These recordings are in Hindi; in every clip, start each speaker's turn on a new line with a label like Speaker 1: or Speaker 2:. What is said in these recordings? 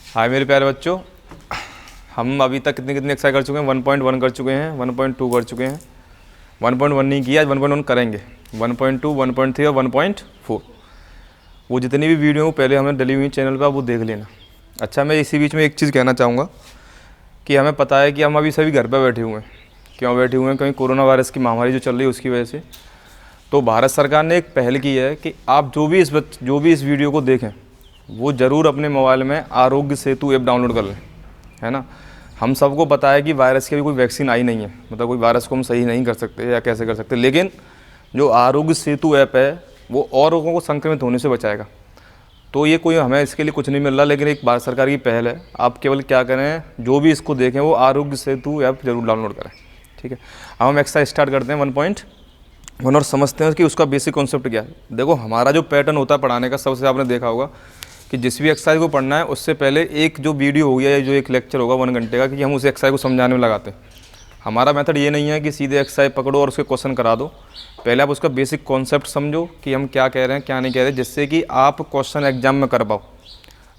Speaker 1: हाय मेरे प्यारे बच्चों, हम अभी तक कितनी एक्सरसाइज कर चुके हैं? 1.1 कर चुके हैं, 1.2 कर चुके हैं, 1.1 नहीं किया, आज 1.1 करेंगे, 1.2, 1.3 और 1.4। वो जितनी भी वीडियो हो पहले हमें डली हुई चैनल पर वो देख लेना। अच्छा, मैं इसी बीच में एक चीज़ कहना चाहूँगा कि हमें पता है कि हम अभी सभी घर पर बैठे हुए हैं। क्यों बैठे हुए हैं? कहीं कोरोना वायरस की महामारी जो चल रही है उसकी वजह से। तो भारत सरकार ने एक पहल की है कि आप जो भी इस वीडियो को देखें वो ज़रूर अपने मोबाइल में आरोग्य सेतु ऐप डाउनलोड कर लें, है ना। हम सबको पता है कि वायरस की भी कोई वैक्सीन आई नहीं है, मतलब कोई वायरस को हम सही नहीं कर सकते या कैसे कर सकते, लेकिन जो आरोग्य सेतु ऐप है वो और लोगों को संक्रमित होने से बचाएगा। तो ये कोई हमें इसके लिए कुछ नहीं मिल रहा, लेकिन एक भारत सरकार की पहल है। आप केवल क्या करें, जो भी इसको देखें वो आरोग्य सेतु ऐप जरूर डाउनलोड करें, ठीक है। अब हम एक्सरसाइज स्टार्ट करते हैं 1.1 और समझते हैं कि उसका बेसिक कॉन्सेप्ट क्या है। देखो, हमारा जो पैटर्न होता है पढ़ाने का, सबसे आपने देखा होगा कि जिस भी एक्सरसाइज को पढ़ना है उससे पहले एक जो वीडियो हो गया या जो एक लेक्चर होगा 1 घंटे का, कि हम उस एक्सरसाइज को समझाने में लगाते हैं। हमारा मेथड ये नहीं है कि सीधे एक्सरसाइज पकड़ो और उसके क्वेश्चन करा दो। पहले आप उसका बेसिक कॉन्सेप्ट समझो कि हम क्या कह रहे हैं क्या नहीं कह रहे, जिससे कि आप क्वेश्चन एग्जाम में कर पाओ।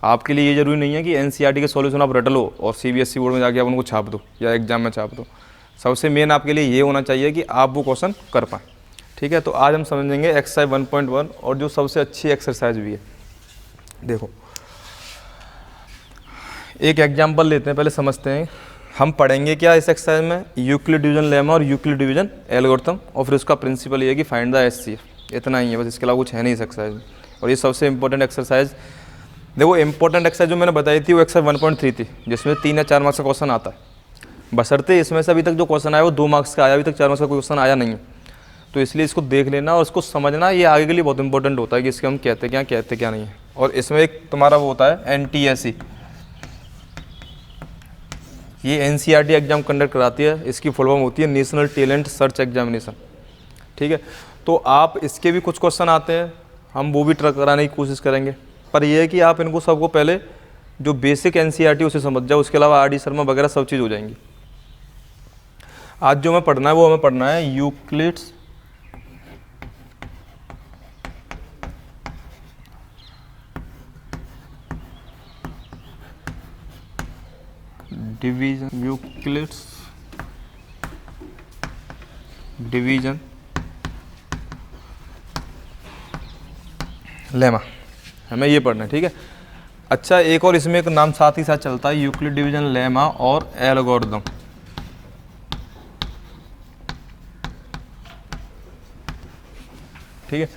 Speaker 1: आपके लिए ये जरूरी नहीं है कि एनसीईआरटी के सॉल्यूशन आप रट लो और सीबीएसई बोर्ड में जाके आप उनको छाप दो या एग्जाम में छाप दो। सबसे मेन आपके लिए ये होना चाहिए कि आप वो क्वेश्चन कर पाएँ, ठीक है। तो आज हम समझेंगे एक्सरसाइज 1.1 और जो सबसे अच्छी एक्सरसाइज भी है। देखो, एक एग्जाम्पल लेते हैं, पहले समझते हैं हम पढ़ेंगे क्या इस एक्सरसाइज में। यूक्लिड डिवीजन लेमा और यूक्लिड डिवीजन एल्गोरिथम, और फिर उसका प्रिंसिपल ये है कि फाइंड द एचसीएफ। इतना ही है बस, इसके अलावा कुछ है नहीं इस एक्सरसाइज में। और ये सबसे इंपॉर्टेंट एक्सरसाइज, देखो इंपॉर्टेंट एक्सरसाइज जो मैंने बताई थी वो एक्सरसाइज 1.3 थी, जिसमें 3 या 4 मार्क्स का क्वेश्चन आता है। बशर्ते इसमें से अभी तक जो क्वेश्चन आया वो 2 मार्क्स का आया, अभी तक 4 मार्क्स का कोई क्वेश्चन आया नहीं है। तो इसलिए इसको देख लेना और इसको समझना, ये आगे के लिए बहुत इंपॉर्टेंट होता है कि इसके हम कहते क्या नहीं है। और इसमें एक तुम्हारा वो होता है एनटीएसई, ये एनसीईआरटी एग्जाम कंडक्ट कराती है, इसकी फुल फॉर्म होती है नेशनल टैलेंट सर्च एग्जामिनेशन, ठीक है। तो आप इसके भी कुछ क्वेश्चन आते हैं, हम वो भी ट्रक कराने की कोशिश करेंगे, पर यह है कि आप इनको सबको पहले जो बेसिक एनसीईआरटी उसे समझ जाओ, उसके अलावा आर डी शर्मा वगैरह सब चीज़ हो जाएंगी। आज जो हमें पढ़ना है वो हमें पढ़ना है Euclid's division, Euclid's division lemma, हमें ये पढ़ना है, ठीक है। अच्छा, एक और इसमें एक नाम साथ ही साथ चलता है, यूक्लिड डिवीजन लेमा और एल्गोरिथम। ठीक है,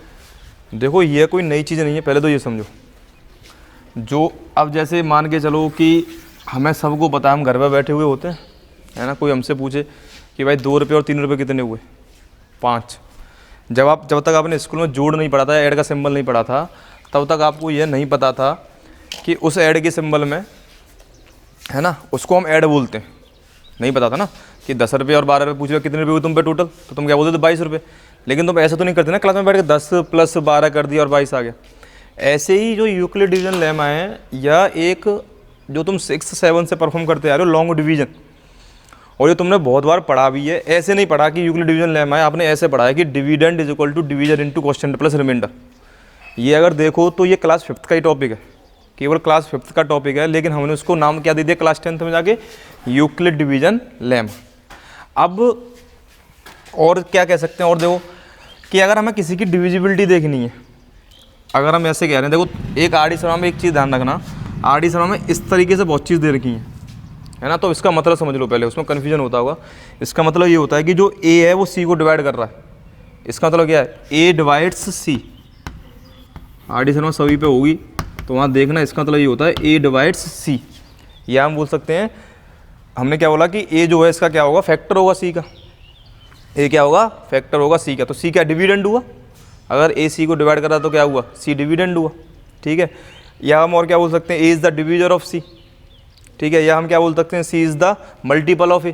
Speaker 1: देखो ये कोई नई चीज़ नहीं है, पहले तो ये समझो। जो अब जैसे मान के चलो कि हमें सबको पता है, हम घर पर बैठे हुए होते हैं, है ना। कोई हमसे पूछे कि भाई 2 रुपये और 3 रुपये कितने हुए? 5। जब तक आपने स्कूल में जोड़ नहीं पढ़ा था, ऐड का सिंबल नहीं पढ़ा था, तब तक आपको यह नहीं पता था कि उस ऐड के सिंबल में, है ना, उसको हम ऐड बोलते हैं। नहीं पता था ना कि 10 रुपये और 12 रुपये पूछ रहे कितने रुपये हुए तुम पे टोटल, तो तुम क्या बोलते थे? 22 रुपये। लेकिन तुम ऐसा तो नहीं करते ना क्लास में बैठ के 10 + 12 कर दिया और 22 आ गया। ऐसे ही जो यूक्लिड डिवीजन लेमा है, या एक जो तुम 6, 7 से परफॉर्म करते आ रहे हो लॉन्ग डिवीजन, और ये तुमने बहुत बार पढ़ा भी है। ऐसे नहीं पढ़ा कि यूक्लिड डिवीजन लेमा है, आपने ऐसे पढ़ा है कि dividend is equal to division into quotient plus remainder. ये अगर देखो तो ये क्लास 5th का ही टॉपिक है, केवल क्लास 5th का टॉपिक है, लेकिन हमने उसको नाम क्या दे दिया क्लास 10th में जाके? Euclid division lemma. अब और क्या कह सकते हैं, और देखो कि अगर हमें किसी की डिविजिबिलिटी देखनी है, अगर हम ऐसे कह रहे हैं, देखो एक आर डी शर्मा में एक चीज़ ध्यान रखना, आर डी शर्मा में इस तरीके से बहुत चीज़ दे रखी है ना। तो इसका मतलब समझ लो पहले, उसमें कन्फ्यूजन होता होगा। इसका मतलब ये होता है कि जो ए है वो सी को डिवाइड कर रहा है। इसका मतलब क्या है? A divides C. R D Sharma सभी पे होगी तो वहाँ देखना, इसका मतलब ये होता है ए डिवाइड्स सी। या हम बोल सकते हैं, हमने क्या बोला कि ए जो है इसका क्या होगा? फैक्टर होगा सी का। ए क्या होगा? फैक्टर होगा सी का। तो सी क्या? डिविडेंड हुआ। अगर ए सी को डिवाइड करा तो क्या हुआ? सी डिविडेंड हुआ, ठीक है। या हम और क्या बोल सकते हैं? A is the divisor of C, ठीक है। या हम क्या बोल सकते हैं? C is the multiple of A.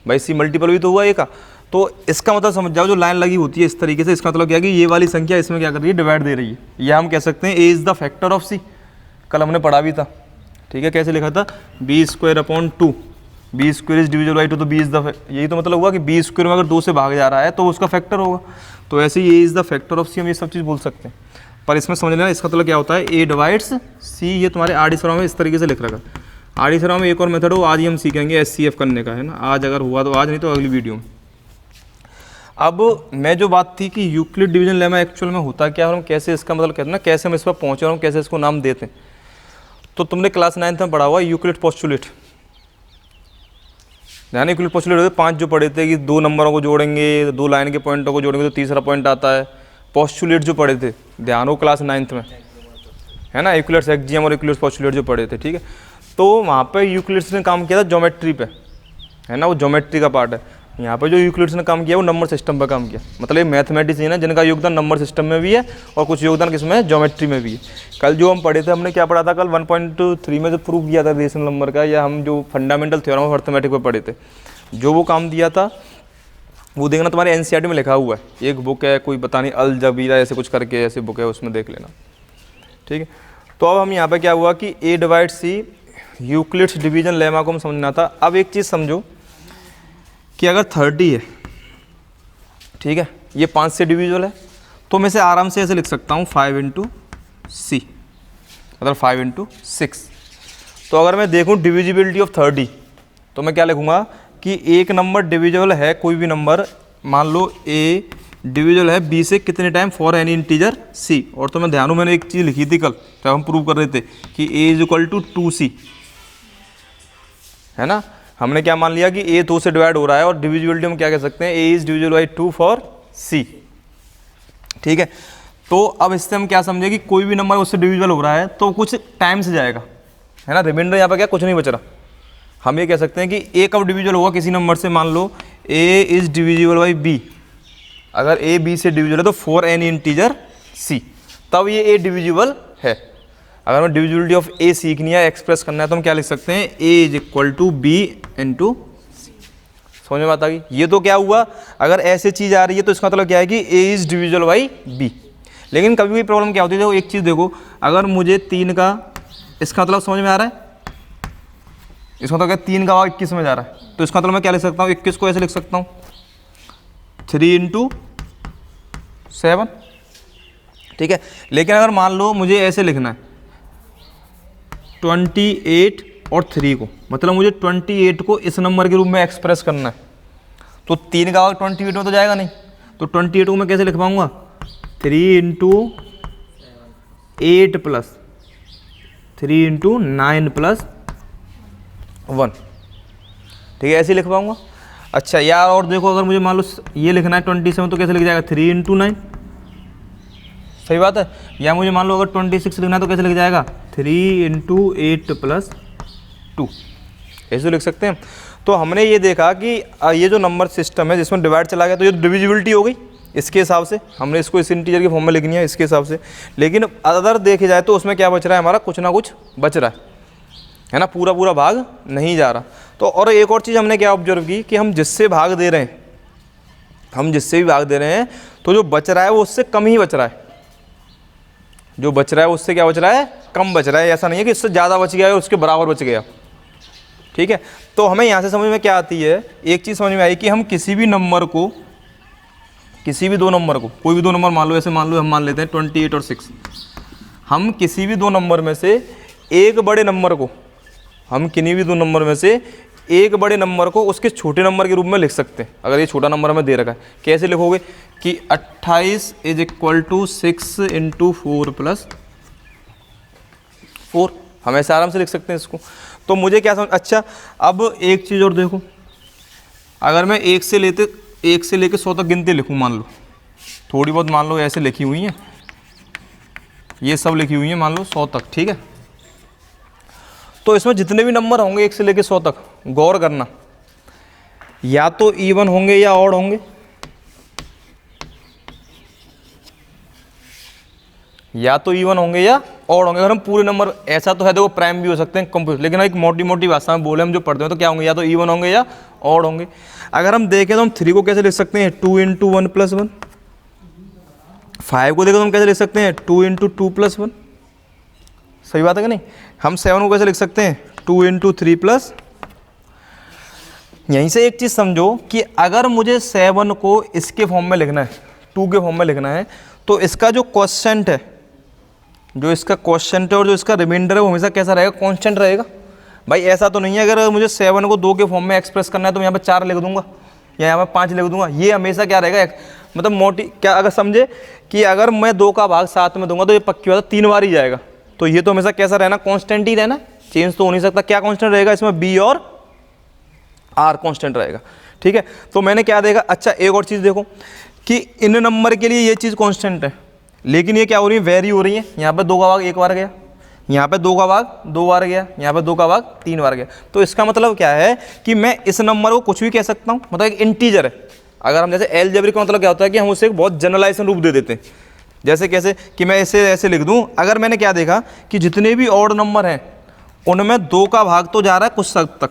Speaker 1: भाई सी मल्टीपल भी तो हुआ ए का। तो इसका मतलब समझ जाओ, जो लाइन लगी होती है इस तरीके से, इसका मतलब क्या है कि ये वाली संख्या इसमें क्या कर रही है? डिवाइड दे रही है। या हम कह सकते हैं A is the factor of C, कल हमने पढ़ा भी था, ठीक है। कैसे लिखा था? b² b² is divisible by 2, तो b इज़ द, यही तो मतलब हुआ कि b² में अगर 2 से भाग जा रहा है तो उसका फैक्टर होगा। तो ऐसे ही A is the factor of C, हम ये सब चीज़ बोल सकते हैं। पर इसमें समझ लेना इसका मतलब क्या होता है, ए डिवाइड्स सी, ये तुम्हारे आर डी शर्मा में इस तरीके से लिख रखा। आर डी शर्मा में एक और मेथड हो, आज ही हम सीखेंगे SCF करने का, है ना, आज अगर हुआ तो आज, नहीं तो अगली वीडियो में। अब मैं जो बात थी कि यूक्लिड डिवीजन लेमा एक्चुअल में होता क्या है और हम कैसे इसका मतलब कहते हैं ना, कैसे हम इस पर पहुँचे और हम कैसे इसको नाम देते हैं। तो तुमने क्लास 9th में पढ़ा हुआ यूक्लिड पोस्टुलेट, यानी यूक्लिड पोस्टुलेट होते 5 जो पढ़े थे कि 2 नंबरों को जोड़ेंगे, 2 लाइन के पॉइंटों को जोड़ेंगे तो तीसरा पॉइंट आता है। पोस्टुलेट जो पढ़े थे, ध्यान हो क्लास 9th में, है ना, यूक्लिड्स एक्जियम और यूक्लिड्स पोस्टुलेट जो पढ़े थे, ठीक है। तो वहाँ पे यूक्लिड्स ने काम किया था ज्योमेट्री पे, है ना, वो ज्योमेट्री का पार्ट है। यहाँ पे जो यूक्लिड्स ने काम किया वो नंबर सिस्टम पर काम किया। मतलब ये मैथमेटिशियन है जिनका योगदान नंबर सिस्टम में भी है और कुछ योगदान किसमें है, ज्योमेट्री में भी है। कल जो हम पढ़े थे, हमने क्या पढ़ा था कल 1.3 में जो प्रूव किया था रेशनल नंबर का, या हम जो फंडामेंटल थ्योरम ऑफ अर्थमेटिक पे पढ़े थे, जो वो काम दिया था वो देखना, तुम्हारे NCERT में लिखा हुआ है। एक बुक है कोई पता नहीं अलजबीरा ऐसे कुछ करके ऐसे बुक है, उसमें देख लेना, ठीक है। तो अब हम यहाँ पे क्या हुआ कि A divide C Euclid's division lemma को हम समझना था। अब एक चीज़ समझो कि अगर 30 है, ठीक है, ये 5 से डिविजिबल है, तो मैं इसे आराम से ऐसे लिख सकता हूँ 5 × C, मतलब 5 × 6। तो अगर मैं देखूँ डिविजिबिलिटी ऑफ 30, तो मैं क्या लिखूँगा कि एक नंबर डिविजिबल है, कोई भी नंबर, मान लो A डिविजिबल है B से कितने time, for any integer C। और तो मैं ध्यान, मैंने एक चीज़ लिखी थी कल जब हम प्रूव कर रहे थे कि A = 2C, है ना। हमने क्या मान लिया कि A 2 से डिवाइड हो रहा है और डिविजिबिलिटी हम क्या कह सकते हैं, A is divisible by 2 for C, ठीक है। तो अब इससे हम क्या समझे कि कोई भी नंबर उससे डिविजिबल हो रहा है तो कुछ टाइम से जाएगा, है ना, रिमाइंडर यहाँ पर क्या कुछ नहीं बच रहा। हम ये कह सकते हैं कि A कब डिविजिबल होगा किसी नंबर से, मान लो A is divisible by B, अगर A B से डिविजिबल है तो फॉर एनी इंटीजर C, तब ये A डिविजिबल है। अगर हमें डिविजिबिलिटी ऑफ A सीखनी है, एक्सप्रेस करना है, तो हम क्या लिख सकते हैं, A = B × C। समझ में बात आ गई। ये तो क्या हुआ, अगर ऐसे चीज़ आ रही है तो इसका मतलब क्या है कि A is divisible by B। लेकिन कभी भी प्रॉब्लम क्या होती है, देखो एक चीज़ देखो, अगर मुझे 3 का, इसका मतलब समझ में आ रहा है, इसका मतलब क्या 3 का भाग 21 में जा रहा है, तो इसका मतलब मैं क्या लिख सकता हूँ, 21 को ऐसे लिख सकता हूँ 3 × 7, ठीक है। लेकिन अगर मान लो मुझे ऐसे लिखना है 28 और 3 को, मतलब मुझे 28 को इस नंबर के रूप में एक्सप्रेस करना है, तो 3 का भाग 28 में तो जाएगा नहीं, तो 28 को मैं कैसे लिख पाऊंगा, 3 × 8 + 3 × 9 + 1, ठीक है, ऐसे लिख पाऊंगा। अच्छा यार, और देखो अगर मुझे मान लो ये लिखना है 27, तो कैसे लिख जाएगा, 3 × 9, सही बात है। या मुझे मान लो अगर 26 लिखना है तो कैसे लिख जाएगा, 3 × 8 + 2, ऐसे लिख सकते हैं। तो हमने ये देखा कि ये जो नंबर सिस्टम है जिसमें डिवाइड चला गया, तो ये डिविजिबिलिटी हो गई इसके हिसाब से, हमने इसको इस इंटीजर के फॉर्म में लिखनी है इसके हिसाब से। लेकिन अदर देखे जाए तो उसमें क्या बच रहा है, हमारा कुछ ना कुछ बच रहा है ना, पूरा पूरा भाग नहीं जा रहा। तो और एक और चीज़ हमने क्या ऑब्जर्व की कि हम जिससे भाग दे रहे हैं, हम जिससे भी भाग दे रहे हैं, तो जो बच रहा है वो उससे कम ही बच रहा है, जो बच रहा है उससे क्या बच रहा है, कम बच रहा है। ऐसा नहीं है कि इससे ज़्यादा बच गया है उसके बराबर बच गया, ठीक है। तो हमें यहाँ से समझ में क्या आती है, एक चीज़ समझ में आई कि हम किसी भी नंबर को, किसी भी 2 नंबर को, कोई भी 2 नंबर मान लो, ऐसे मान लो हम मान लेते हैं 28 और 6, हम किसी भी 2 नंबर में से एक बड़े नंबर को, हम किन्हीं भी 2 नंबर में से एक बड़े नंबर को उसके छोटे नंबर के रूप में लिख सकते हैं। अगर ये छोटा नंबर हमें दे रखा है, कैसे लिखोगे कि 28 = 6 × 4 + 4, हम ऐसे आराम से लिख सकते हैं इसको। तो मुझे क्या समझ, अच्छा अब एक चीज़ और देखो, अगर मैं 1 से लेके 100 तक गिनती लिखूँ, मान लो थोड़ी बहुत, मान लो ऐसे लिखी हुई हैं, ये सब लिखी हुई हैं, मान लो 100 तक, ठीक है। तो इसमें जितने भी नंबर होंगे 1 से लेके 100 तक, गौर करना, या तो इवन होंगे या ऑड होंगे, या तो इवन होंगे या ऑड होंगे। अगर हम पूरे नंबर, ऐसा तो है देखो प्राइम भी हो सकते हैं, कंप्यूटर, लेकिन एक मोटी मोटी भाषा में बोले हम जो पढ़ते हैं तो क्या होंगे, या तो इवन होंगे या ऑड होंगे। अगर हम देखें तो हम 3 को कैसे लिख सकते हैं, 2 × 1 + 1, 5 को देखें तो हम कैसे लिख सकते हैं, 2 × 2 + 1, सही बात है कि नहीं। हम 7 को कैसे लिख सकते हैं, 2 × 3 +। यहीं से एक चीज़ समझो कि अगर मुझे 7 को इसके फॉर्म में लिखना है, 2 के फॉर्म में लिखना है, तो इसका जो क्वोशेंट है जो इसका क्वोशिएंट है और जो इसका रिमाइंडर है वो हमेशा कैसा रहेगा, कांस्टेंट रहेगा। भाई ऐसा तो नहीं है अगर मुझे 7 को 2 के फॉर्म में एक्सप्रेस करना है तो मैं यहाँ पे 4 लिख दूंगा या यहाँ पे 5 लिख दूंगा। ये हमेशा क्या रहेगा, मतलब मोटी क्या, अगर समझे कि अगर मैं 2 का भाग 7 में दूंगा तो ये पक्की बात 3 बार ही जाएगा। तो ये तो हमेशा कैसा रहना, कांस्टेंट ही रहना, चेंज तो हो नहीं सकता। क्या कांस्टेंट रहेगा इसमें, बी और आर कांस्टेंट रहेगा। ठीक है, तो मैंने क्या देखा, अच्छा एक और चीज़ देखो कि इन नंबर के लिए ये चीज़ कांस्टेंट है, लेकिन ये क्या हो रही है, वेरी हो रही है। यहाँ पे 2 का भाग 1 बार गया, यहाँ पे 2 का भाग 2 बार गया, यहाँ पे 2 का भाग 3 बार गया। तो इसका मतलब क्या है कि मैं इस नंबर को कुछ भी कह सकता हूँ, मतलब एक इंटीजर है। अगर हम जैसे अलजेब्रिक का मतलब क्या होता है कि हम उसे एक बहुत जनरलाइजेशन रूप दे देते हैं। जैसे कैसे कि मैं इसे ऐसे लिख दूँ, अगर मैंने क्या देखा कि जितने भी ऑड नंबर हैं उनमें 2 का भाग तो जा रहा है कुछ हद तक,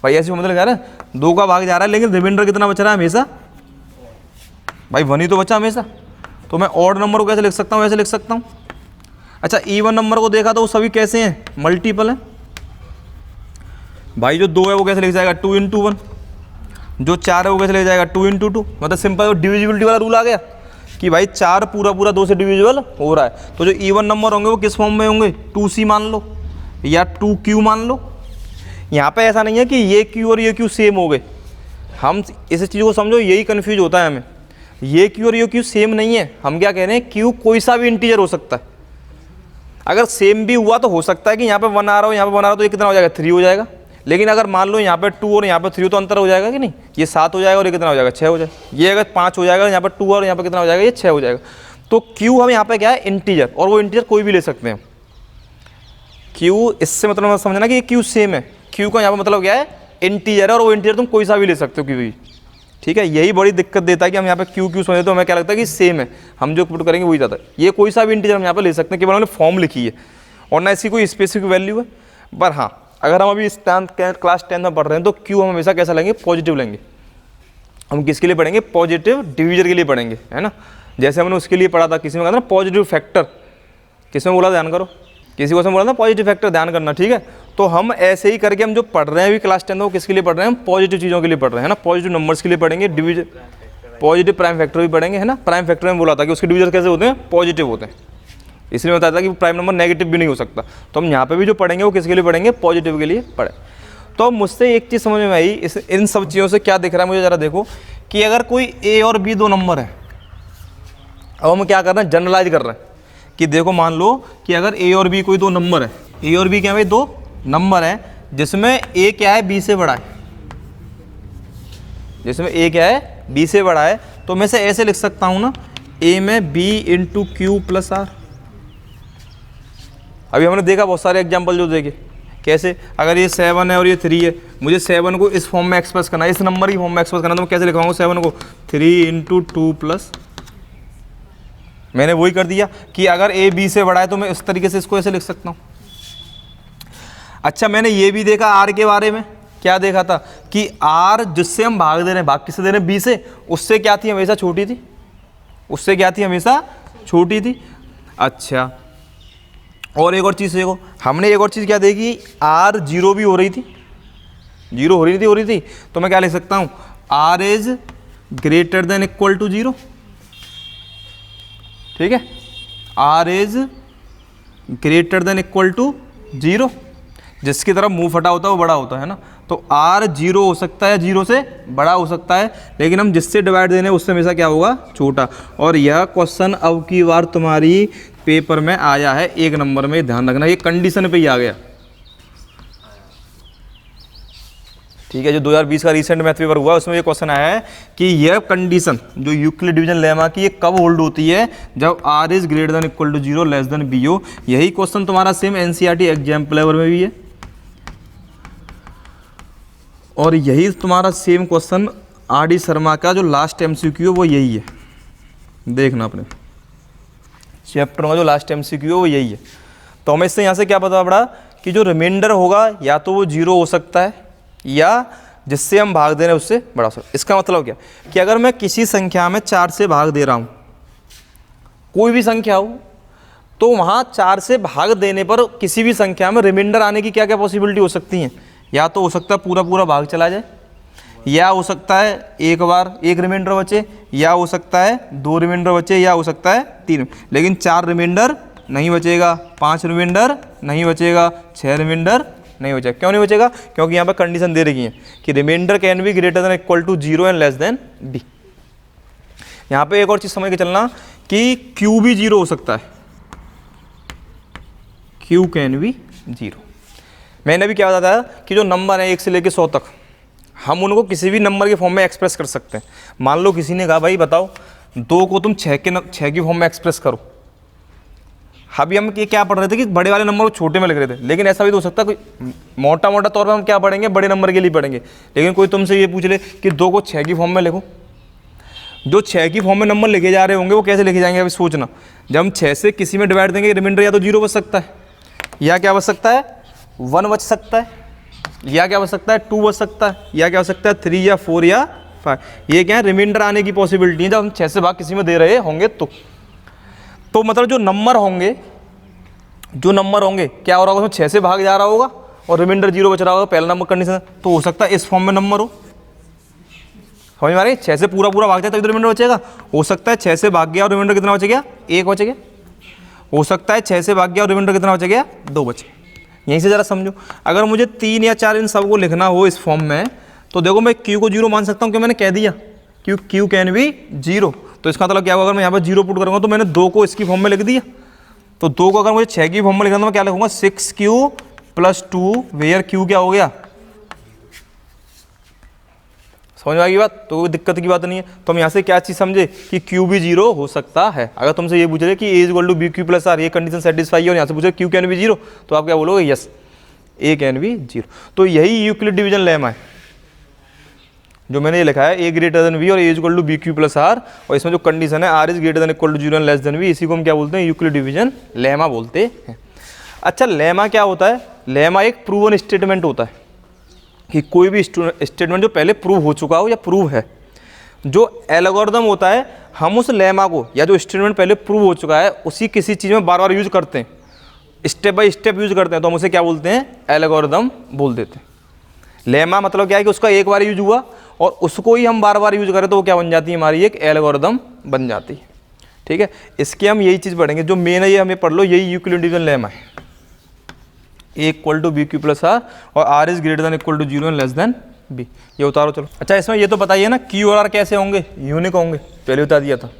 Speaker 1: भाई ऐसे मतलब क्या है, 2 का भाग जा रहा है, लेकिन रिमाइंडर कितना बच रहा है हमेशा, भाई 1 ही तो बचा हमेशा। तो मैं ऑड नंबर को कैसे लिख सकता हूँ, ऐसे लिख सकता हूँ। अच्छा इवन नंबर को देखा तो वो सभी कैसे हैं, मल्टीपल हैं। भाई जो 2 है वो कैसे लिख जाएगा, 2 × 1। जो 4 है वो कैसे लिख जाएगा, 2 × 2। मतलब सिंपल डिविजिबिलिटी वाला रूल आ गया कि भाई 4 पूरा 2 से डिविजिबल हो रहा है। तो जो इवन नंबर होंगे वो किस फॉर्म में होंगे, 2c मान लो या 2q मान लो। यहाँ पे ऐसा नहीं है कि ये q और ये q सेम हो गए, हम इस चीज़ को समझो, यही कन्फ्यूज होता है हमें। ये q और ये q सेम नहीं है, हम क्या कह रहे हैं, q कोई सा भी इंटीजर हो सकता है। अगर सेम भी हुआ तो हो सकता है कि यहाँ पे 1 आ रहा हो, यहाँ पे 1 आ रहा हो, तो ये कितना हो जाएगा, 3 हो जाएगा। लेकिन अगर मान लो यहाँ पे 2 और यहाँ पे 3 तो अंतर हो जाएगा कि नहीं, ये 7 हो जाएगा और ये कितना हो जाएगा, 6 हो जाएगा। ये अगर 5 हो जाएगा, यहाँ पे 2 और यहाँ पे कितना हो जाएगा, ये 6 हो जाएगा। तो q हम यहाँ पे क्या है, इंटीजर, और वो इंटीजर कोई भी ले सकते हैं। q इससे मतलब समझना कि ये q सेम है, q का यहाँ पे मतलब क्या है, इंटीजर है, और वो इंटीजर तुम कोई सा भी ले सकते हो q भी। ठीक है, यही बड़ी दिक्कत देता है कि हम यहाँ पे q समझते तो हमें क्या लगता है कि सेम है, हम जो पुट करेंगे वही जाता है। ये कोई सा भी इंटीजर हम यहाँ पे ले सकते हैं, केवल हमने फॉर्म लिखी है और ना इसकी कोई स्पेसिफिक वैल्यू है। पर हाँ, अगर हम अभी क्लास 10 में पढ़ रहे हैं तो q हम हमेशा कैसा लेंगे, पॉजिटिव लेंगे। हम किसके लिए पढ़ेंगे, पॉजिटिव डिवीजर के लिए पढ़ेंगे, है ना। जैसे हमने उसके लिए पढ़ा था, किसी में कहा था ना पॉजिटिव फैक्टर, किसमें बोला, ध्यान करो, किसी को बोला था पॉजिटिव फैक्टर, ध्यान करना। ठीक है, तो हम ऐसे ही करके हम जो पढ़ रहे हैं अभी क्लास 10 में, वो किसके लिए पढ़ रहे हैं, हम पॉजिटिव चीज़ों के लिए पढ़ रहे हैं, है ना। पॉजिटिव नंबर्स के लिए पढ़ेंगे, डिवीजन, पॉजिटिव प्राइम फैक्टर भी पढ़ेंगे, है ना। प्राइम फैक्टर में बोला था कि उसके डिवीजर कैसे होते हैं, पॉजिटिव होते हैं। इसलिए बताया था कि प्राइम नंबर नेगेटिव भी नहीं हो सकता। तो हम यहाँ पे भी जो पढ़ेंगे वो किसके लिए पढ़ेंगे, पॉजिटिव के लिए पढ़े। तो मुझसे एक चीज़ समझ में आई, इन सब चीज़ों से क्या दिख रहा है मुझे, ज़रा देखो कि अगर कोई ए और बी 2 नंबर है, अब हम क्या कर रहे हैं, जनरलाइज कर रहे हैं कि देखो मान लो कि अगर ए और बी कोई 2 नंबर है, ए और बी क्या है, 2 नंबर है, जिसमें ए क्या है, बी से बड़ा है, जिसमें ए क्या है, बी से बड़ा है। तो मैं से ऐसे लिख सकता हूँ ना, ए में B into Q plus R. अभी हमने देखा बहुत सारे एग्जाम्पल जो देखे, कैसे अगर ये 7 है और ये 3 है, मुझे 7 को इस फॉर्म में एक्सप्रेस करना है, इस नंबर की फॉर्म में एक्सप्रेस करना है, तो मैं कैसे लिखाऊंगा 7 को, 3 × 2 प्लस, मैंने वही कर दिया कि अगर ए बी से बड़ा है तो मैं इस तरीके से इसको ऐसे लिख सकता हूँ। अच्छा मैंने ये भी देखा आर के बारे में, क्या देखा था कि आर जिससे हम भाग दे रहे हैं, भाग किससे दे रहे हैं, बी से, उससे क्या थी, हमेशा छोटी थी, उससे क्या थी, हमेशा छोटी थी। अच्छा और एक और चीज़ देखो, हमने एक और चीज़ क्या देखी, आर 0 भी हो रही थी, 0 हो रही थी, तो मैं क्या लिख सकता हूँ, R is greater than equal to 0। ठीक है, R is greater than equal to 0, जिसकी तरफ मुंह फटा होता है वो बड़ा होता है ना। तो आर 0 हो सकता है, 0 से बड़ा हो सकता है, लेकिन हम जिससे डिवाइड देने उससे हमेशा क्या होगा, छोटा। और यह क्वेश्चन अब की बार तुम्हारी पेपर में आया है 1 नंबर में, ध्यान रखना, ये कंडीशन पे ही आ गया। ठीक है, जो 2020 का रीसेंट मैथ पेपर हुआ उसमें ये क्वेश्चन आया है कि यह कंडीशन जो यूक्लिड डिवीजन लेमा की, ये कब होल्ड होती है, जब R is greater than equal to 0 less than B हो। यही क्वेश्चन तुम्हारा सेम एनसीईआरटी एग्जाम पेपर में भी है, और यही तुम्हारा सेम क्वेश्चन आर.डी. शर्मा का जो लास्ट एमसीक्यू है वो यही है। देखना अपने चैप्टर में जो लास्ट एमसीक्यू है वो यही है। तो हमें इससे यहाँ से क्या पता पड़ा कि जो रिमाइंडर होगा या तो वो 0 हो सकता है, या जिससे हम भाग दे रहे हैं उससे बड़ा हो सकता है। इसका मतलब क्या कि अगर मैं किसी संख्या में 4 से भाग दे रहा हूँ, कोई भी संख्या हो, तो वहाँ 4 से भाग देने पर किसी भी संख्या में रिमाइंडर आने की क्या क्या पॉसिबिलिटी हो सकती हैं। या तो हो सकता है पूरा भाग चला जाए, या हो सकता है एक बार 1 रिमाइंडर बचे, या हो सकता है 2 रिमाइंडर बचे, या हो सकता है 3, लेकिन 4 रिमाइंडर नहीं बचेगा, 5 रिमाइंडर नहीं बचेगा, 6 रिमाइंडर नहीं बचेगा। क्यों नहीं बचेगा? क्योंकि यहाँ पर कंडीशन दे रखी है कि remainder can be greater than equal to 0 and less than B. यहाँ पे एक और चीज़ समझ के चलना कि क्यू भी 0 हो सकता है, क्यू कैन बी 0। मैंने भी क्या बताया कि जो नंबर है 1 से लेकर 100 तक, हम उनको किसी भी नंबर के फॉर्म में एक्सप्रेस कर सकते हैं। मान लो किसी ने कहा भाई बताओ 2 को तुम 6 की फॉर्म में एक्सप्रेस करो। अभी हम ये क्या पढ़ रहे थे कि बड़े वाले नंबर को छोटे में लिख रहे थे, लेकिन ऐसा भी तो हो सकता है कोई मोटा मोटा तौर पर हम क्या पढ़ेंगे, बड़े नंबर के लिए पढ़ेंगे। लेकिन कोई तुमसे ये पूछ ले कि 2 को 6 की फॉर्म में लिखो, जो 6 की फॉर्म में नंबर लिखे जा रहे होंगे वो कैसे लिखे जाएंगे? अभी सोचना, जब हम 6 से किसी में डिवाइड देंगे रिमाइंडर या तो 0 बच सकता है, या क्या बच सकता है 1 बच सकता है, या क्या बच सकता है 2 बच सकता है, या क्या बच सकता है 3 या 4 या 5। ये क्या है? रिमाइंडर आने की पॉसिबिलिटी है जब हम 6 से भाग किसी में दे रहे होंगे तो मतलब जो नंबर होंगे क्या हो रहा होगा, उसमें 6 से भाग जा रहा होगा और रिमाइंडर 0 बच रहा होगा, पहला नंबर कंडीशन। तो हो सकता है इस फॉर्म में नंबर हो, समझ में आ रही? 6 से पूरा भाग जाए तभी तो रिमाइंडर बचेगा। हो सकता है 6 से भाग गया और रिमाइंडर कितना बच गया? 1 बच गया। हो सकता है 6 से भाग गया और रिमाइंडर कितना बच गया? 2 बचे। यहीं से ज़रा समझो, अगर मुझे 3 या 4 इन सबको लिखना हो इस फॉर्म में, तो देखो मैं क्यू को 0 मान सकता हूँ, क्यों? मैंने कह दिया क्यू कैन बी 0। तो इसका मतलब क्या होगा, अगर मैं यहाँ पर 0 पुट करूँगा तो मैंने 2 को इसकी फॉर्म में लिख दिया। तो 2 को अगर मुझे 6 की फॉर्म में लिखना तो मैं क्या लिखूंगा? 6q + 2 वेयर q क्या हो गया? समझ में आ गई बात? तो कोई दिक्कत की बात नहीं है। तो हम यहाँ से क्या चीज़ समझे कि q भी 0 हो सकता है। अगर तुमसे ये पूछ रहे कि a = bq + r, ये कंडीशन सेटिस्फाई है, और यहाँ से पूछ रहे q कैन बी 0, तो आप क्या बोलोगे? Yes, a can be 0। तो यही यूक्लिड डिवीजन लेमा है जो मैंने ये लिखा है, a > b और a = bq + r, और इसमें जो कंडीशन है r > 0 and less then b, इसी को हम क्या बोलते हैं? यूक्लिड डिवीजन लेमा बोलते हैं। अच्छा, लेमा क्या होता है? लेमा एक प्रूवन स्टेटमेंट होता है कि कोई भी स्टेटमेंट जो पहले प्रूव हो चुका हो या प्रूव है। जो एल्गोरिथम होता है, हम उस लेमा को या जो स्टेटमेंट पहले प्रूव हो चुका है उसी किसी चीज़ में बार बार यूज करते हैं, स्टेप बाय स्टेप यूज करते हैं, तो हम उसे क्या बोलते हैं? एल्गोरिथम बोल देते हैं। लेमा मतलब क्या है कि उसका एक बार यूज हुआ और उसको ही हम बार बार यूज करें तो वो क्या बन जाती है? हमारी एक एल्गोरिथम बन जाती है। ठीक है, इसकी हम यही चीज़ पढ़ेंगे। जो मेन है ये हमें पढ़ लो, यही यूक्लिड डिवीजन लेमा है, a = bq + r और r > 0 and less then b। ये उतारो चलो। अच्छा, इसमें ये तो बताइए ना q और r कैसे होंगे? यूनिक होंगे, पहले बता दिया था,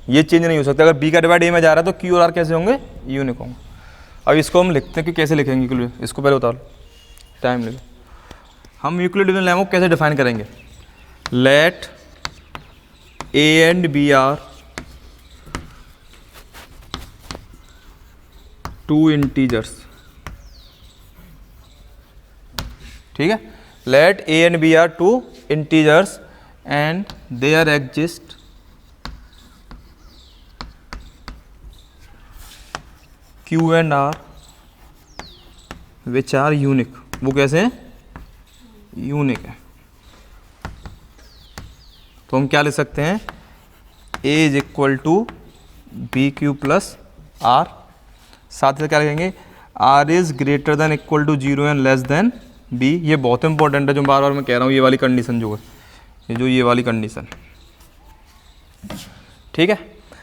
Speaker 1: ये चेंज नहीं हो सकता। अगर b का डिवाइड a में जा रहा है तो q और r कैसे होंगे? यूनिक होंगे। अब इसको हम लिखते हैं कि कैसे लिखेंगे, इसको पहले उतारो, टाइम ले लो। हम यूक्लिड डिवीजन लेमा को कैसे डिफाइन करेंगे? Let a and b are 2 integers. ठीक है, let a and b are 2 integers and there exist q and r which are unique. वो कैसे हैं? यूनिक है। तो हम क्या लिख सकते हैं? a = bq + r, साथ ही क्या लिखेंगे? r > 0 and less then b। ये बहुत इंपॉर्टेंट है, जो बार बार मैं कह रहा हूँ, ये वाली कंडीशन जो है, ये वाली कंडीशन। ठीक है।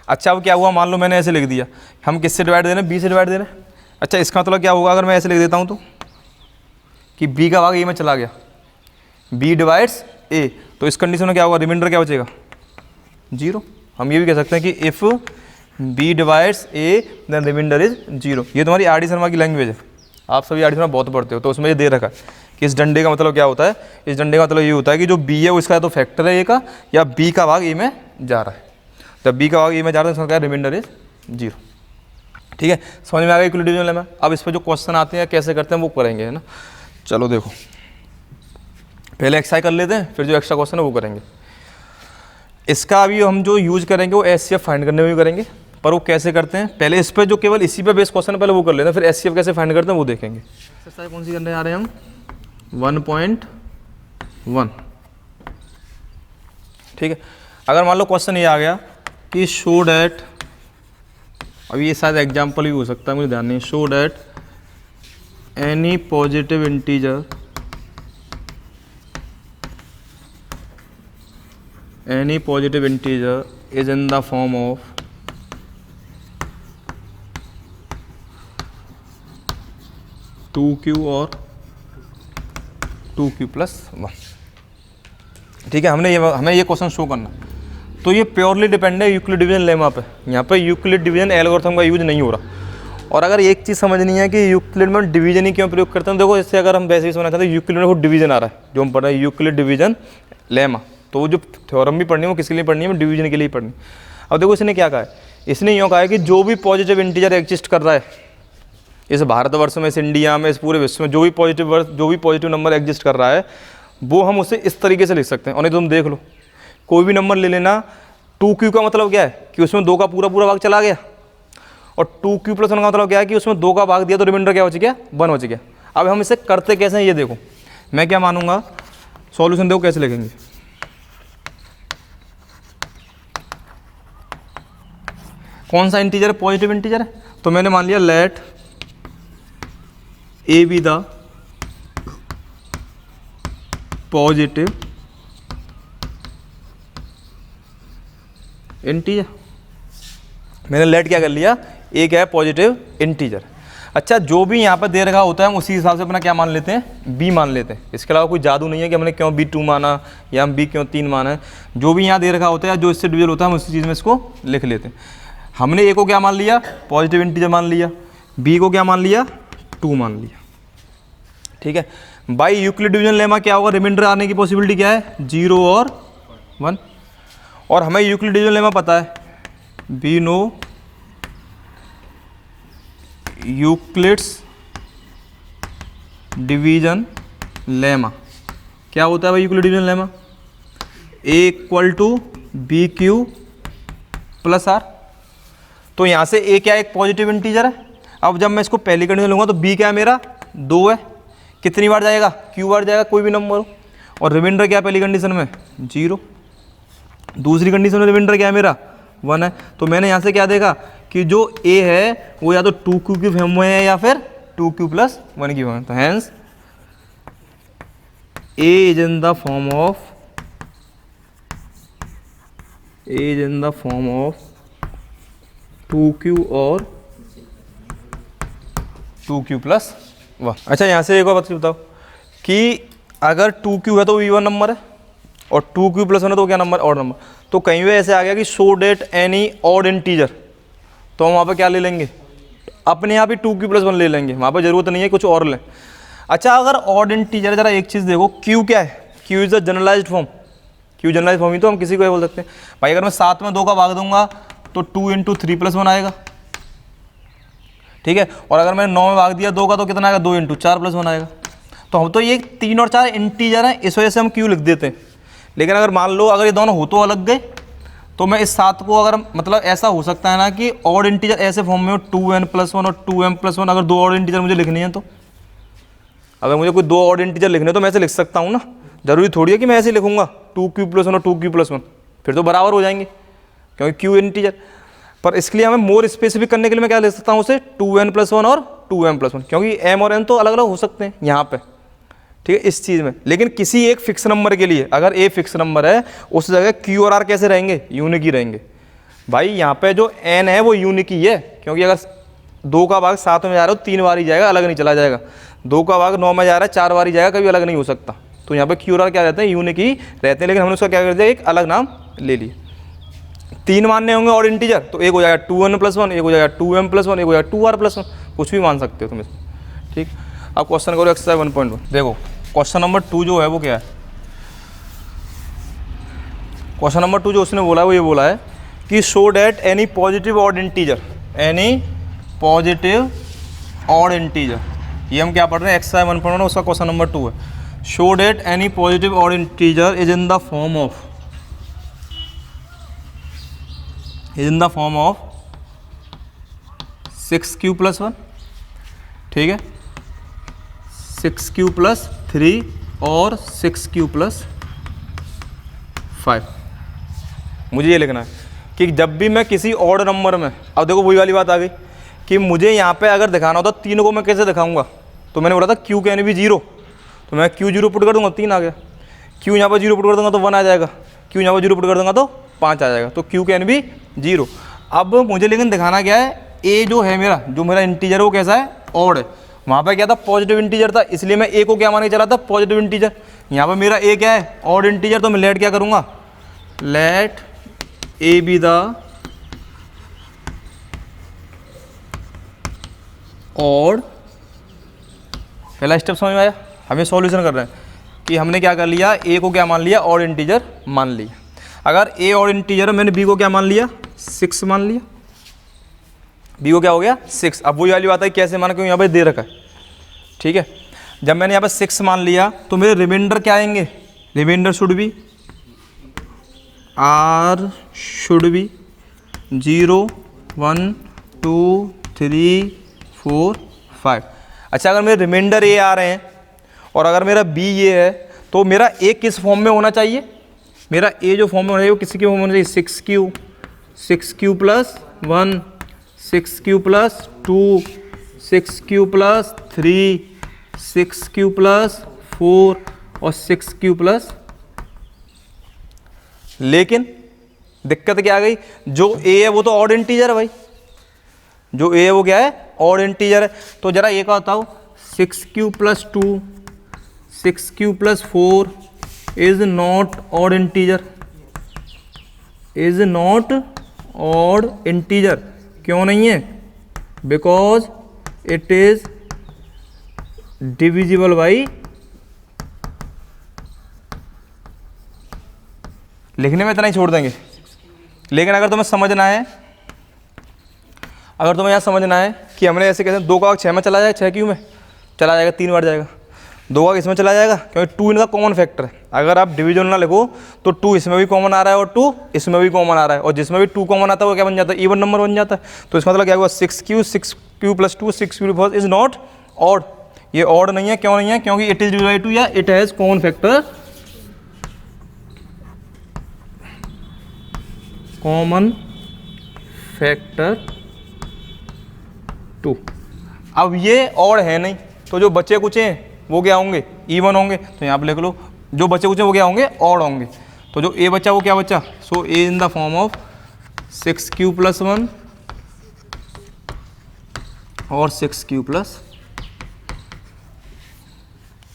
Speaker 1: अच्छा, अब क्या हुआ? मान लो मैंने ऐसे लिख दिया, हम किससे डिवाइड दे रहे हैं? b से डिवाइड दे रहे हैं। अच्छा, इसका मतलब क्या होगा अगर मैं ऐसे लिख देता हूँ तो कि b का भाग a में चला गया, b डिवाइड्स a, तो इस कंडीशन में क्या होगा? रिमाइंडर क्या बचेगा? 0। हम ये भी कह सकते हैं कि if b divides a then remainder is 0। ये तुम्हारी आर डी शर्मा की लैंग्वेज है, आप सभी आर डी शर्मा बहुत पढ़ते हो, तो उसमें ये दे रखा है कि इस डंडे का मतलब क्या होता है? इस डंडे का मतलब ये होता है कि जो b है वो इसका तो फैक्टर है a का, या b का भाग a में जा रहा है। जब b का भाग a में जा रहा है तो इसका क्या? Remainder is 0। ठीक है, समझ में आ गया यूक्लिड डिवीजन लेमा? अब इस पर जो क्वेश्चन आते हैं कैसे करते हैं वो करेंगे, है ना। चलो देखो, पहले एक्सरसाइज कर लेते हैं, फिर जो एक्स्ट्रा क्वेश्चन है वो करेंगे। इसका अभी हम जो यूज करेंगे वो एचसीएफ फाइंड करने में भी करेंगे, पर वो कैसे करते हैं पहले इस पर जो केवल इसी पे बेस क्वेश्चन है पहले वो कर लेते हैं, फिर एचसीएफ कैसे फाइंड करते हैं वो देखेंगे। एक्सरसाइज कौन सी करने आ रहे हैं हम? 1.1। ठीक है, अगर मान लो क्वेश्चन ये आ गया कि शो डैट, अब ये शायद एग्जाम्पल भी हो सकता है, मुझे ध्यान नहीं, show that any positive integer is in the form of 2q और 2q प्लस 1। ठीक है, हमें ये क्वेश्चन शो करना। तो ये प्योरली डिपेंड है यूक्लिड डिवीजन लेमा पे। यहाँ पे यूक्लिड डिवीजन एल्गोरिथम का यूज नहीं हो रहा। और अगर एक चीज़ समझनी है कि यूक्लिड में डिवीजन ही क्यों प्रयोग करते हैं, देखो इससे अगर हम वैसे ही समझना चाहते हैं यूक्लिड में वो डिवीजन आ रहा है जो हम पढ़ रहे हैं यूक्लिड डिवीजन लेमा, तो वो जो थ्योरम भी पढ़नी है वो किसके लिए पढ़नी है, डिवीजन के लिए पढ़नी। अब देखो इसने क्या कहा है, इसने यूँ कहा है कि जो भी पॉजिटिव इंटीजर एग्जिस्ट कर रहा है इस भारतवर्ष में, इस इंडिया में, इस पूरे विश्व में जो भी पॉजिटिव नंबर एग्जिस्ट कर रहा है वो हम उसे इस तरीके से लिख सकते हैं। और नहीं तो तुम देख लो, कोई भी नंबर ले लेना, 2q का मतलब क्या है कि उसमें 2 का पूरा भाग चला गया, और 2q प्लस 1 का मतलब क्या है कि उसमें 2 का भाग दिया तो रिमाइंडर क्या बच गया, 1 बच गया। अब हम इसे करते कैसे हैं ये देखो, मैं क्या मानूंगा, सॉल्यूशन देखो कैसे लिखेंगे। कौन सा इंटीजर है, पॉजिटिव इंटीजर है, तो मैंने मान लिया let A be the positive integer. मैंने लेट क्या कर लिया, एक है पॉजिटिव इंटीजर। अच्छा, जो भी यहाँ पर दे रखा होता है हम उसी हिसाब से अपना क्या मान लेते हैं, बी मान लेते हैं। इसके अलावा कोई जादू नहीं है कि हमने क्यों बी 2 माना या हम बी क्यों 3 माना है। जो भी यहाँ दे रखा होता है, जो इससे डिविजल होता है, हम उसी चीज़ में इसको लिख लेते हैं। हमने ए को क्या मान लिया, पॉजिटिव इंटीजर मान लिया, बी को क्या मान लिया, 2 मान लिया। ठीक है, बाई यूक्लिड डिवीजन लेमा क्या होगा, रिमाइंडर आने की पॉसिबिलिटी क्या है, 0 और 1। और हमें यूक्लिड डिवीजन लेमा पता है, we know Euclid's division lemma. क्या होता है भाई Euclid division lemma, A equal to B Q plus R. तो यहाँ से ए क्या है, एक पॉजिटिव इंटीजर है। अब जब मैं इसको पहली कंडीशन लूँगा तो बी क्या है मेरा, 2 है, कितनी बार जाएगा, क्यू बार जाएगा, कोई भी नंबर हो। और रिमाइंडर क्या है पहली कंडीशन में, 0। दूसरी कंडीशन में रिमाइंडर क्या है मेरा, 1 है। तो मैंने यहाँ से क्या देखा कि जो ए है वो या तो 2q की फॉर्म में है या फिर 2q प्लस 1 की फॉर्म में। तो hence A is in the form of 2q और 2q प्लस 1। अच्छा, यहाँ से एक और बात बताओ कि अगर 2q है तो V1 नंबर है और 2q प्लस 1 है तो क्या नंबर, ऑड नंबर। तो कहीं भी ऐसे आ गया कि show that any odd integer, तो हम वहाँ पर क्या ले लेंगे, अपने यहाँ भी 2q प्लस 1 ले लेंगे, वहाँ पर जरूरत नहीं है कुछ और लें। अच्छा, अगर ऑड इंटीजर, जरा एक चीज़ देखो, q क्या है, q is a generalised form. q generalised form ही तो हम किसी को बोल सकते हैं भाई। अगर मैं 7 में 2 का भाग दूंगा तो 2 × 3 + 1 आएगा। ठीक है, और अगर मैंने 9 में भाग दिया 2 का तो कितना आएगा, 2 × 4 + 1 आएगा। तो हम तो ये 3 और 4 इंटीजर हैं, इस वजह से हम q लिख देते हैं। लेकिन अगर मान लो अगर ये दोनों हो तो अलग गए, तो मैं इस 7 को अगर मतलब ऐसा हो सकता है ना कि ऑड इंटीजर ऐसे फॉर्म में हो, 2n + 1 और 2m + 1। अगर 2 ऑड इंटीजर मुझे लिखनी है, तो अगर मुझे कोई 2 ऑड इंटीजर लिखने तो मैं ऐसे लिख सकता हूँ ना, जरूरी थोड़ी है कि मैं ऐसे लिखूंगा 2q + 1 और 2q + 1, फिर तो बराबर हो जाएंगे क्योंकि q इंटीजर। पर इसके लिए हमें मोर स्पेसिफिक करने के लिए मैं क्या लिख सकता हूँ उसे, 2n + 1 और 2m + 1, क्योंकि m और n तो अलग अलग हो सकते हैं यहाँ पे। ठीक है, इस चीज़ में। लेकिन किसी एक फिक्स नंबर के लिए अगर a फिक्स नंबर है, उस जगह q और r कैसे रहेंगे, यूनिक ही रहेंगे भाई। यहाँ पे जो n है वो यूनिक ही है, क्योंकि अगर 2 का भाग 7 में जा रहा है तो 3 बार ही जाएगा, अलग नहीं चला जाएगा। 2 का भाग 9 में जा रहा है 4 बार ही जाएगा, कभी अलग नहीं हो सकता। तो यहाँ पे q और r क्या रहते हैं, यूनिक ही रहते हैं। लेकिन हमने उसका क्या कर दिया, एक अलग नाम ले लिया। 3 मानने होंगे और इंटीजर, तो एक हो जाएगा 2n + 1, एक हो जाएगा 2m + 1, एक हो जाएगा 2r + 1, कुछ भी मान सकते हो तुम इसमें। ठीक, अब क्वेश्चन करो एक्सरसाइज 1.1। देखो क्वेश्चन नंबर 2 जो है वो क्या है, क्वेश्चन नंबर 2 जो उसने बोला है वो ये बोला है कि show that any positive odd integer, ये हम क्या पढ़ रहे हैं, एक्सरसाइज 1.1, उसका क्वेश्चन नंबर 2 है। Show that any positive odd integer is in the form of 6q + 1। ठीक है, 6q + 3 और 6q + 5। मुझे ये लिखना है कि जब भी मैं किसी ऑड नंबर में, अब देखो वही वाली बात आ गई कि मुझे यहाँ पे अगर दिखाना होता तीनों को मैं कैसे दिखाऊंगा, तो मैंने बोला था q कैन बी 0, तो मैं q 0 पुट कर दूंगा, 3 आ गया। q यहाँ पर 0 पुट कर दूंगा तो 1 आ जाएगा, q यहाँ पर 0 पुट कर दूंगा तो 5 आ जाएगा। तो q कैन बी 0। अब मुझे लेकिन दिखाना क्या है, a जो है मेरा, जो मेरा इंटीजर है वो कैसा है, ऑड है। वहाँ पे क्या था, पॉजिटिव इंटीजर था, इसलिए मैं ए को क्या मान के चला था, पॉजिटिव इंटीजर। यहाँ पे मेरा ए क्या है, ऑड इंटीजर, तो मैं लेट क्या करूँगा, let A be the odd. पहला स्टेप समझ में आया, हमें सॉल्यूशन कर रहे हैं कि हमने क्या कर लिया, ए को क्या मान लिया, ऑड इंटीजर मान लिया। अगर ए ऑड इंटीजर है, मैंने बी को क्या मान लिया, 6 मान लिया, बी को क्या हो गया 6। अब वही वाली बात है कैसे माना, क्योंकि यहाँ पे दे रखा है, ठीक है। जब मैंने यहाँ पे 6 मान लिया तो मेरे रिमाइंडर क्या आएंगे, remainder should be R should be 0 1 2 3 4 5। अच्छा, अगर मेरे रिमाइंडर ए आ रहे हैं और अगर मेरा बी ये है, तो मेरा ए किस फॉर्म में होना चाहिए, मेरा ए जो फॉर्म में होना चाहिए वो किसी के फॉर्म में होना चाहिए, 6q plus 1 6q plus 2 6q plus 3 6q plus 4 और 6q प्लस। लेकिन दिक्कत क्या आ गई, जो ए है वो तो ऑड इंटीजर है भाई, जो ए है वो क्या है, ऑड इंटीजर है। तो जरा ए का बताओ, 6q plus 2 6q plus 4 is not odd integer, is not odd integer. क्यों नहीं है, because it is divisible by, लिखने में इतना ही छोड़ देंगे। लेकिन अगर तुम्हें समझना है, अगर तुम्हें यहाँ समझना है कि हमने ऐसे कहते हैं 2 का भाग 6 में चला जाएगा, 6q में चला जाएगा, 3 बार जाएगा, 2 का इसमें चला जाएगा, क्योंकि 2 इनका कॉमन फैक्टर है। अगर आप डिवीजन ना लिखो तो 2 इसमें भी कॉमन आ रहा है और 2 इसमें भी कॉमन आ रहा है, और जिसमें भी 2 कॉमन आता है वो क्या बन जाता है, इवन नंबर बन जाता है। तो इसका मतलब क्या हुआ, 6q plus 2 6q is not odd, ये ऑड नहीं है। क्यों नहीं है, क्योंकि इट इज डिवाइड टू या it has common factor, common factor 2। अब ये ऑड है नहीं, तो जो बचे कुछ हैं वो क्या होंगे, इवन होंगे। तो यहाँ पे लिख लो, जो बचे कुछ हैं वो क्या होंगे, ऑड होंगे। तो जो ए बचा वो क्या बचा, so A in the form of 6q plus 1 और 6q प्लस,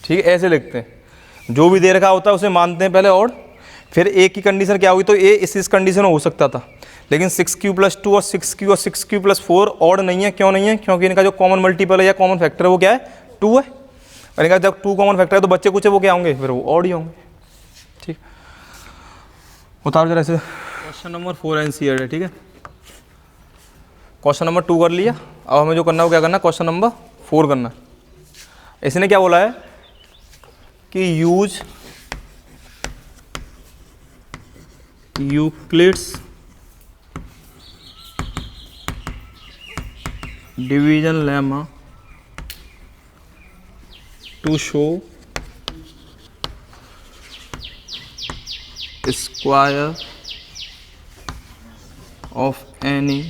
Speaker 1: ठीक है, ऐसे लिखते हैं। जो भी दे रखा होता है उसे मानते हैं पहले ऑड, फिर ए की कंडीशन क्या होगी, तो ए इस कंडीशन में हो सकता था। लेकिन 6q प्लस 2 और 6q और 6q प्लस 4 ऑड नहीं है। क्यों नहीं है, क्योंकि इनका जो कॉमन मल्टीपल है या कॉमन फैक्टर है वो क्या है, 2 है। और इनका जब 2 कॉमन फैक्टर है तो बच्चे कुछ है वो क्या होंगे, फिर वो ऑड ही होंगे। ठीक, उतारो जरा ऐसे। क्वेश्चन नंबर 4 एनसीईआरटी है, ठीक है। क्वेश्चन नंबर 2 कर लिया, अब हमें जो करना है वो क्या करना है, क्वेश्चन नंबर 4 करना है। इसने क्या बोला है कि use Euclid's division lemma to show square of any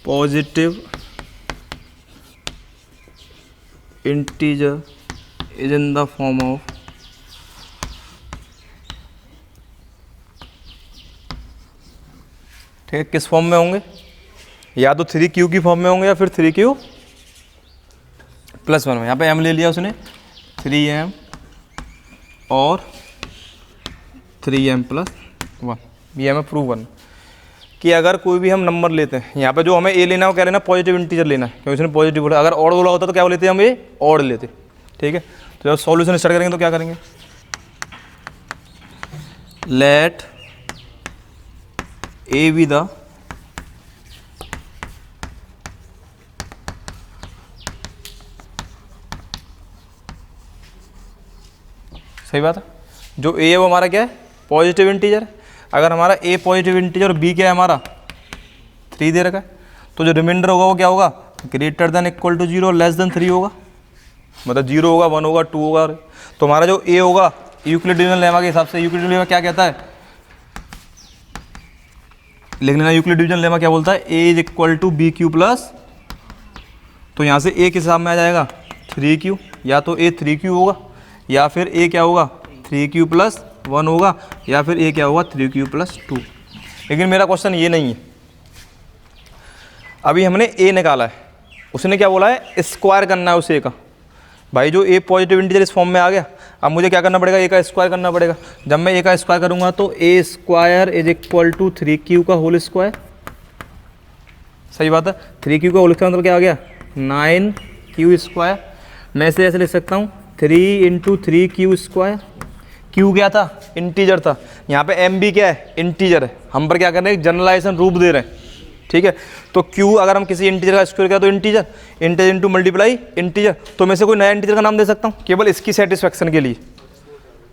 Speaker 1: positive integer is in the form of ठीक है, किस फॉर्म में होंगे, या तो 3q की फॉर्म में होंगे या फिर 3q प्लस 1 में। यहाँ पे m ले लिया उसने, 3m और 3m प्लस 1। ये हमें प्रूव करना कि अगर कोई भी हम नंबर लेते हैं, यहाँ पे जो हमें a लेना है वो क्या लेना, पॉजिटिव इंटीजर लेना है, क्योंकि उसने पॉजिटिव बोला। अगर ऑड बोला होता तो क्या लेते हम, ये ऑड लेते, ठीक है। तो जब सॉल्यूशन स्टार्ट करेंगे तो क्या करेंगे, लेट ए बी द सही बात है, जो ए है वो हमारा क्या है, पॉजिटिव इंटीजर। अगर हमारा ए पॉजिटिव इंटीजर और बी क्या है हमारा 3 दे रखा है, तो जो रिमाइंडर होगा वो क्या होगा, greater than equal to 0 less than 3 होगा, मतलब 0 होगा, 1 होगा, 2 होगा। तो हमारा जो ए होगा यूक्लिड डिवीजन लेमा के हिसाब से, यूक्लिड लेमा क्या कहता है, लिख लेना, यूक्लिड डिवीजन लेमा क्या बोलता है, A is equal to B Q plus, तो यहाँ से ए किस हिसाब में आ जाएगा 3q, या तो ए 3q होगा या फिर ए क्या होगा 3q प्लस 1 होगा, या फिर ए क्या होगा 3q प्लस 2। लेकिन मेरा क्वेश्चन ये नहीं है, अभी हमने ए निकाला है, उसने क्या बोला है, स्क्वायर करना है उस ए का। भाई जो ए पॉजिटिव इंटीजर इस फॉर्म में आ गया, अब मुझे क्या करना पड़ेगा, ए का स्क्वायर करना पड़ेगा। जब मैं ए का स्क्वायर करूँगा तो A square is equal to 3q का होल स्क्वायर। सही बात है, 3q का होल स्क्वायर मतलब क्या आ गया, 9q स्क्वायर। मैं इसे ऐसे लिख सकता हूँ 3 इंटू 3q स्क्वायर। q क्या था, इंटीजर था। यहाँ पे m भी क्या है, इंटीजर है। हम पर क्या कर रहे हैं, जनरलाइजेशन रूप दे रहे हैं, ठीक है। तो q अगर हम किसी इंटीजर का स्क्वायर किया तो integer, integer into multiply integer. तो मैं से कोई नया इंटीजर का नाम दे सकता हूँ केवल इसकी सेटिस्फेक्शन के लिए,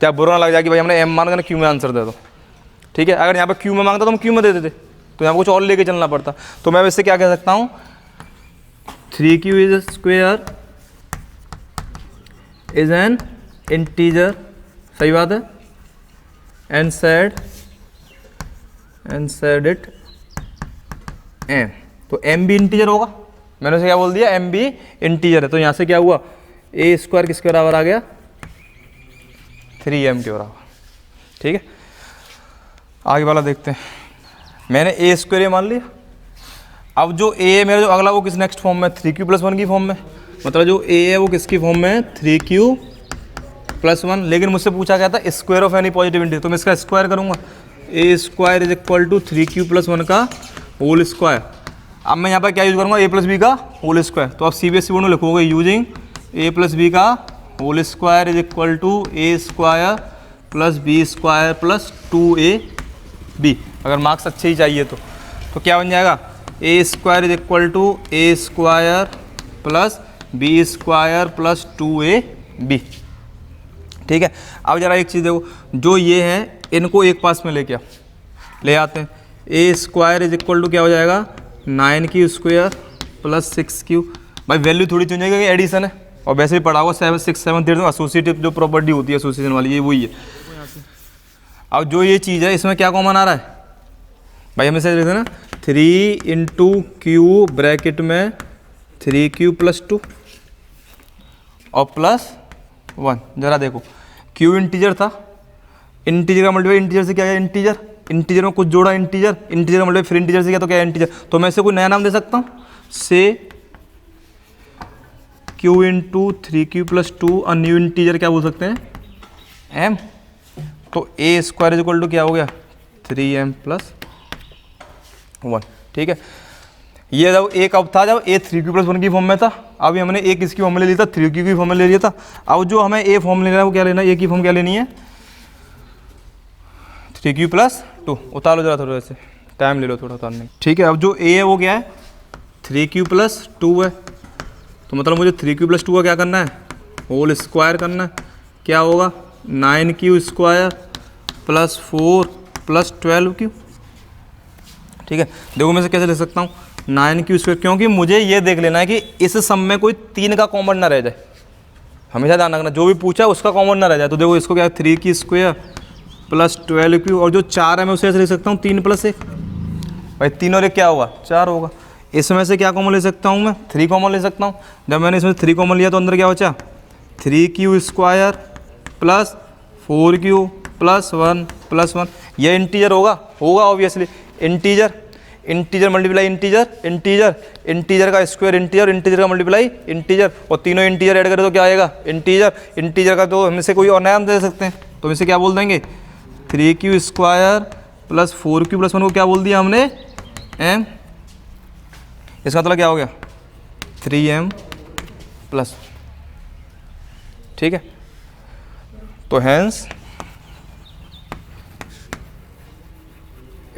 Speaker 1: क्या बुरा ना लग जाए कि भाई हमने m मान कर q में आंसर दे दो, ठीक है। अगर यहाँ पे q में मांगता तो हम q में दे देते, तो यहाँ पर कुछ और लेके चलना पड़ता। तो मैं इससे क्या कह सकता हूँ, 3q is square is an integer. सही बात है, एंड सेड इट एम। तो एम भी इंटीजर होगा, मैंने उसे क्या बोल दिया, एम भी इंटीजर है। तो यहाँ से क्या हुआ, ए स्क्वायर किसके बराबर आ गया, 3m के बराबर, ठीक है। आगे वाला देखते हैं। मैंने ए स्क्वायर मान लिया। अब जो ए है मेरा जो अगला, वो किस नेक्स्ट फॉर्म में, 3q+1 की फॉर्म में। मतलब जो ए है वो किसकी फॉर्म में है, 3q+1। लेकिन मुझसे पूछा गया था square of any positive integer, तो मैं इसका स्क्वायर करूँगा, A square is equal to 3q+1 का होल स्क्वायर। अब मैं यहाँ पर क्या यूज करूँगा, ए प्लस बी का होल स्क्वायर। तो आप CBSE बोर्ड में लिखोगे यूजिंग ए प्लस बी का whole square is equal to A square plus B square plus 2ab। अगर मार्क्स अच्छे ही चाहिए तो क्या बन जाएगा, A square is equal to A square plus B square plus 2ab, ठीक है। अब जरा एक चीज़ देखो, जो ये है इनको एक पास में लेके ले आते हैं। ए स्क्वायर इज इक्वल टू क्या हो जाएगा, 9q स्क्वायर प्लस 6q। भाई वैल्यू थोड़ी चेंज होगी, एडिशन है, और वैसे ही पढ़ा होगा 7 6 7 3 एसोसिएटिव जो प्रॉपर्टी होती है एसोसिएशन वाली, ये वही है। अब जो ये चीज़ है इसमें क्या कॉमन आ रहा है, भाई हमें से लिखते हैं ना, 3 इंटू क्यू ब्रैकेट में 3q+2 और +1। जरा देखो, q इंटीजर था, इंटीजर का मल्टीप्लाई इंटीजर से क्या है, इंटीजर, इंटीजर में कुछ जोड़ा इंटीजर, इंटीजर का मल्टीप्लाई फिर इंटीजर से क्या, तो क्या है, इंटीजर। तो मैं इसे कोई नया नाम दे सकता हूँ, से q इंटू 3q+2 और न्यू इंटीजर क्या बोल सकते हैं, m। तो A square is equal to क्या हो गया, 3m+1, ठीक है। ये जब ए कब था, जब ए 3q+1 की फॉर्म में था। अभी हमने ए किसकी फॉर्म में ले लिया था, 3q की फॉर्म में ले लिया था। अब जो हमें ए फॉर्म लेना है वो क्या लेना है, ए की फॉर्म क्या लेनी है, 3q+2। उतार लो जरा थोड़ा, वैसे टाइम ले लो थोड़ा उतारने, ठीक है। अब जो ए है वो क्या है, 3q+2 है। तो मतलब मुझे 3q+2 का क्या करना है, होल स्क्वायर करना है। क्या होगा, 9q square plus 4 plus 12q, ठीक है। देखो मैं इसे कैसे लिख सकता हूँ, 9q स्क्वायर, क्योंकि मुझे ये देख लेना है कि इस सम में कोई 3 का कॉमन ना रह जाए। हमेशा ध्यान रखना, जो भी पूछा है उसका कॉमन ना रह जाए। तो देखो इसको क्या है, 3q स्क्वायर प्लस 12q, और जो 4 है मैं उसे ऐसे लिख सकता हूँ 3 + 1। भाई 3 और 1 क्या होगा, 4 होगा। इसमें से क्या कॉमन ले सकता हूँ मैं, 3 कॉमन ले सकता हूँ। जब मैंने इसमें 3 कॉमन लिया तो अंदर क्या बचा, 3q square plus 4q plus 1 plus 1। यह इंटीजर होगा obviously, integer, integer multiply integer, integer, integer का स्क्वायर इंटीजर, इंटीजर का मल्टीप्लाई इंटीजर, और तीनों इंटीजर ऐड करें तो क्या आएगा, इंटीजर। इंटीजर का तो हम इसे कोई और नया नाम दे सकते हैं, तो हम इसे क्या बोल देंगे, 3q square plus 4q plus 1 को क्या बोल दिया हमने, m। इसका मतलब क्या हो गया, 3m+, ठीक है। तो hence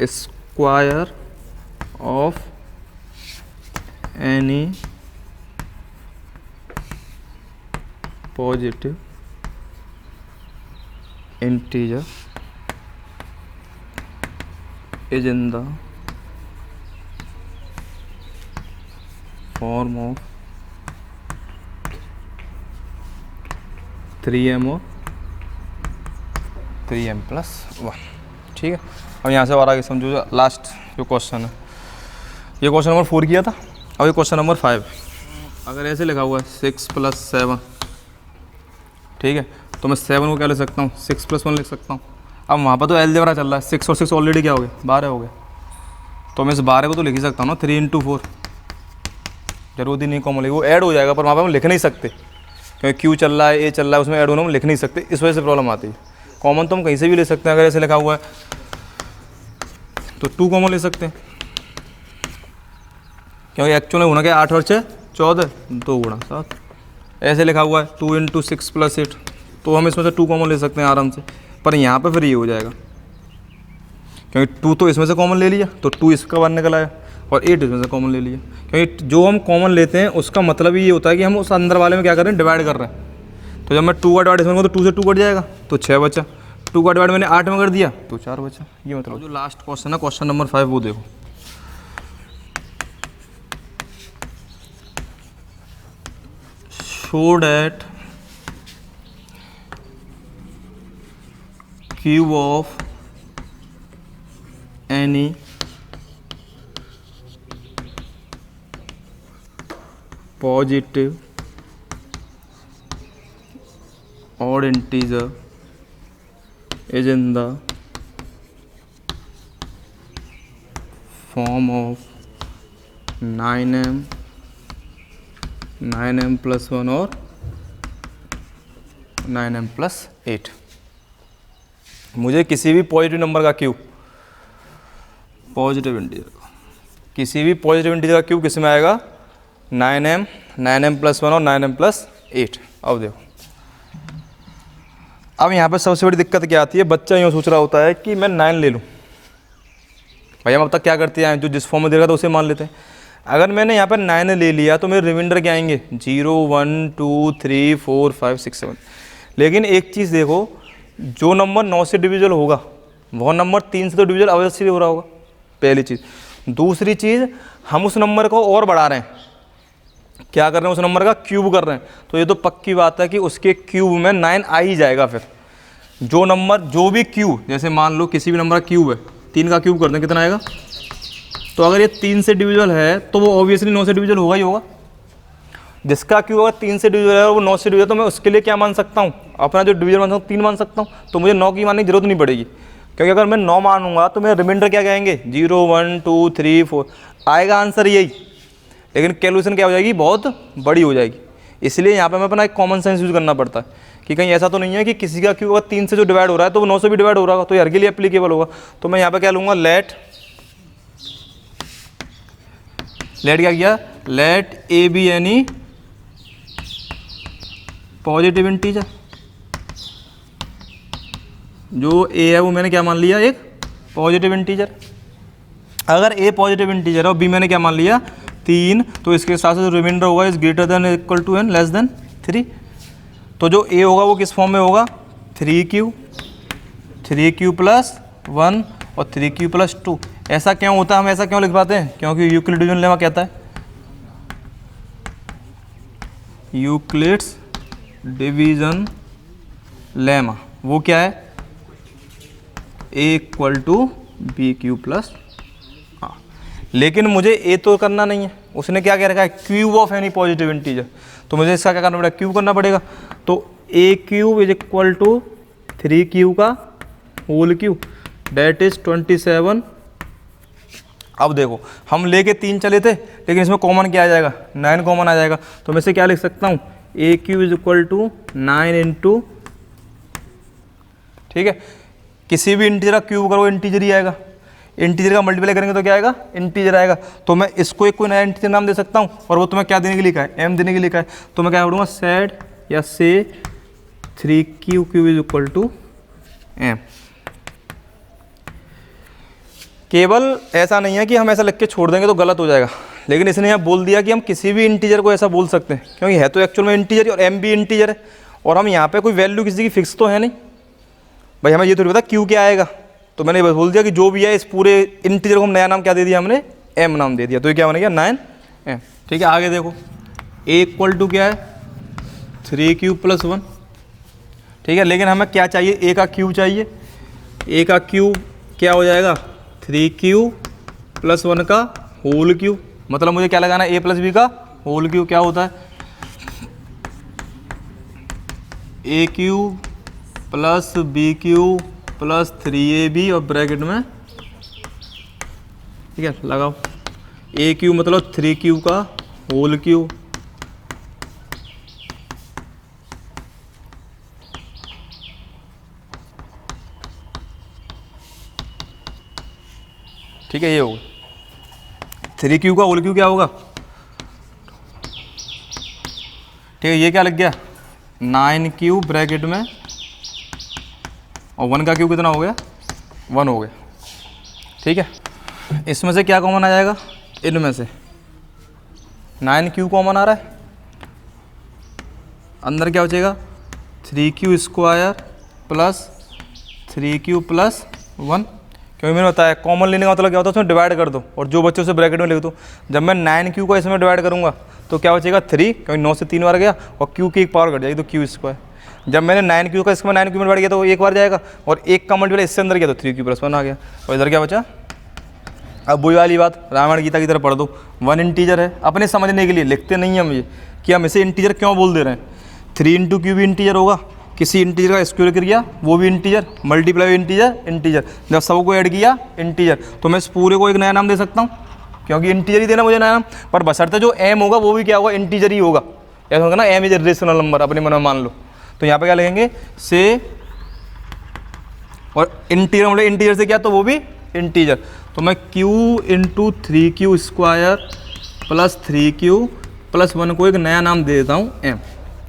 Speaker 1: square of any positive integer is in the form of 3m और 3m+1, ठीक है। अब यहाँ से और आगे समझो, लास्ट जो क्वेश्चन है, ये क्वेश्चन नंबर 4 किया था, अब ये क्वेश्चन नंबर 5। अगर ऐसे लिखा हुआ है 6 + 7, ठीक है, तो मैं 7 को क्या लिख सकता हूँ, 6 + 1 लिख सकता हूँ। अब वहाँ पर तो अलजेब्रा चल रहा है, 6 और 6 ऑलरेडी क्या हो गया, 12 हो गए। तो मैं इस 12 को तो लिख ही सकता हूँ ना, 3 × 4, जरूरत ही नहीं कॉमन लेगी, वो ऐड हो जाएगा पर वहाँ पर हम लिख नहीं सकते क्योंकि क्यू चल रहा है, ए चल रहा है, उसमें ऐड होना हम लिख नहीं सकते, इस वजह से प्रॉब्लम आती है। कॉमन तो हम कहीं से भी ले सकते हैं, अगर ऐसे लिखा हुआ है तो 2 कॉमन ले सकते हैं क्योंकि एक्चुअल में होना क्या 8 और 6 14, 2 गुणा 7 ऐसे लिखा हुआ है 2 × 6 + 8, तो हम इसमें से 2 कॉमन ले सकते हैं आराम से। पर यहाँ पे फिर ये हो जाएगा क्योंकि 2 तो इसमें से कॉमन ले लिया तो 2 इसका बाहर निकल आया और 8 इसमें से कॉमन ले लिया, क्योंकि जो हम कॉमन लेते हैं उसका मतलब ही ये होता है कि हम उस अंदर वाले में क्या कर रहे हैं, डिवाइड कर रहे हैं। तो जब मैं 2 का डिवाइड इसमें तो 2 से 2 कट जाएगा तो 6 बचा, 2 का डिवाइड मैंने 8 में कर दिया तो 4 बचा। ये मतलब जो लास्ट क्वेश्चन है क्वेश्चन नंबर 5 वो देखो। Show that cube of any positive odd integer is in the form of 9m, 9m plus 1 और 9m plus 8। मुझे किसी भी पॉजिटिव नंबर का क्यूब, पॉजिटिव इंटीजर का किसी भी पॉजिटिव इंटीजर का क्यूब किस में आएगा, 9m, 9m plus 1 और 9m plus 8। अब देखो, अब यहाँ पे सबसे बड़ी दिक्कत क्या आती है, बच्चा यूँ सोच रहा होता है कि मैं 9 ले लूँ। भाई हम अब तक क्या करते हैं, जो जिस फॉर्म में दे रहा था उसे मान लेते हैं। अगर मैंने यहाँ पर 9 ले लिया तो मेरे रिमाइंडर क्या आएंगे, 0 1 2 3 4 5 6 7। लेकिन एक चीज़ देखो, जो नंबर 9 से डिविजल होगा वह नंबर 3 से तो डिविजल अवश्य हो रहा होगा, पहली चीज़। दूसरी चीज़, हम उस नंबर को और बढ़ा रहे हैं, क्या कर रहे हैं, उस नंबर का क्यूब कर रहे हैं, तो ये तो पक्की बात है कि उसके क्यूब में 9 आ ही जाएगा। फिर जो नंबर, जो भी क्यूब, जैसे मान लो किसी भी नंबर का क्यूब है, 3 का क्यूब कर दें कितना आएगा, तो अगर ये 3 से डिविजल है तो वो ऑब्वियसली 9 से डिविजल होगा ही होगा। जिसका क्यूब अगर 3 से डिविजल है और वो 9 से डिविजल, तो मैं उसके लिए क्या मान सकता हूँ, अपना जो डिविजल मान सकता हूँ 3 मान सकता हूँ, तो मुझे 9 की मानने की जरूरत नहीं पड़ेगी, क्योंकि अगर मैं 9 मानूंगा तो मेरे रिमाइंडर क्या कहेंगे, 0 1 2 3 4 आएगा आंसर यही। लेकिन कैलकुलेशन क्या हो जाएगी, बहुत बड़ी हो जाएगी। इसलिए यहाँ पे हमें अपना एक कॉमन सेंस यूज़ करना पड़ता है कि कहीं ऐसा तो नहीं है कि किसी का क्यूब अगर 3 से जो डिवाइड हो रहा है तो वो 9 से भी डिवाइड हो रहा होगा, तो ये हर के लिए एप्लीकेबल होगा। तो मैं यहाँ पे क्या लूँगा, लेट क्या किया, let A be any positive integer. जो ए है वो मैंने क्या मान लिया, एक पॉजिटिव इंटीजर। अगर ए पॉजिटिव इंटीजर है और बी मैंने क्या मान लिया, 3, तो इसके साथ जो रिमाइंडर होगा is greater than equal to N less than 3। तो जो ए होगा वो किस फॉर्म में होगा, 3q प्लस 1 और 3q प्लस 2। ऐसा क्यों होता है, हम ऐसा क्यों लिख पाते हैं, क्योंकि यूक्लिड डिवीजन लेमा कहता है, यूक्लिड्स डिवीजन लेमा वो क्या है, a equal to B Q plus. हाँ, लेकिन मुझे ए तो करना नहीं है, उसने क्या कह रखा है, cube of any positive integer. तो मुझे इसका क्या करना पड़ेगा, क्यूब करना पड़ेगा। तो a cube is equal to 3q का होल क्यूब, डेट इज 27। अब देखो, हम लेके 3 चले थे, लेकिन इसमें कॉमन क्या आ जाएगा, 9 कॉमन आ जाएगा। तो मैं इसे क्या लिख सकता हूँ, a cube is equal to 9 into, ठीक है, किसी भी इंटीजर का क्यूब करो इंटीजर ही आएगा, इंटीजर का मल्टीप्लाई करेंगे तो क्या आएगा, इंटीजर आएगा। तो मैं इसको एक कोई नया इंटीजर नाम दे सकता हूँ, और वो तुम्हें क्या देने के लिए लिखा है, m देने के लिए लिखा है। तो मैं क्या करूँगा, सेट या से 3q cube is equal to m। केवल ऐसा नहीं है कि हम ऐसा लिख के छोड़ देंगे तो गलत हो जाएगा, लेकिन इसने यहाँ बोल दिया कि हम किसी भी इंटीजर को ऐसा बोल सकते हैं, क्योंकि है तो एक्चुअल में इंटीजर और m भी इंटीजर है, और हम यहाँ पे कोई वैल्यू किसी की फिक्स तो है नहीं। भाई हमें ये थोड़ी पता क्यू क्या आएगा, तो मैंने बस बोल दिया कि जो भी है इस पूरे इंटीजर को हम नया नाम क्या दे दिया, हमने m नाम दे दिया। तो ये क्या बन गया, 9m। ठीक है, आगे देखो, a इक्वल टू क्या है, 3q प्लस 1। ठीक है, लेकिन हमें क्या चाहिए, a का क्यूब चाहिए। a का क्यूब क्या हो जाएगा, 3q प्लस 1 का होल क्यूब। मतलब मुझे क्या लगाना है, a प्लस b का होल क्यूब। क्या होता है, a cube plus B cube plus 3ab और ब्रैकेट में, ठीक है, लगाओ, a क्यूब मतलब 3q का होल क्यूब ठीक है, ये होगा 3 क्यू का होल क्यूब क्या होगा, ठीक है, ये क्या लग गया 9 क्यूब ब्रैकेट में और 1 का क्यूब कितना हो गया 1 हो गया। ठीक है, इसमें से क्या कॉमन आ जाएगा, इनमें से 9 क्यू कॉमन आ रहा है, अंदर क्या बचेगा 3 Q square plus 3 Q plus 1, क्योंकि मैंने बताया कॉमन लेने का मतलब क्या होता है, उसमें डिवाइड कर दो और जो बच्चे उसे ब्रैकेट में लिख दो। जब मैं 9 क्यू को इसमें डिवाइड करूंगा तो क्या बचेगा 3, क्योंकि 9 से 3 बार गया और क्यू की एक पावर कट जाएगी तो क्यू स्क्वायर। जब मैंने 9 क्यू का इसमें 9 क्यू में डिवाइड किया तो एक बार जाएगा और एक का मल्टीप्लाई इससे अंदर किया तो 3 क्यू प्लस 1 आ गया और इधर क्या बचा। अब वही वाली बात रामायण गीता की तरह पढ़ दो, 1 इंटीजर है, अपने समझने के लिए लिखते नहीं हम ये कि हम इसे इंटीजर क्यों बोल दे रहे हैं। 3 इंटू क्यू भी इंटीजर होगा, किसी इंटीजर का स्क्वायर किया वो भी इंटीजर, मल्टीप्लाई इंटीजर इंटीजर, जब सबको ऐड किया इंटीजर, तो मैं इस पूरे को एक नया नाम दे सकता हूँ क्योंकि इंटीजर ही देना मुझे नया नाम, पर बशर्ते जो एम होगा वो भी क्या होगा इंटीजर ही होगा। ऐसा होगा ना एम इज रेशनल नंबर, अपने मन में मान लो, तो यहाँ पे क्या लिखेंगे से और इंटीजर मतलब इंटीजर से क्या तो वो भी इंटीजर, तो मैं q into 3 Q square plus 3 Q plus 1 को एक नया नाम दे देता हूँ m।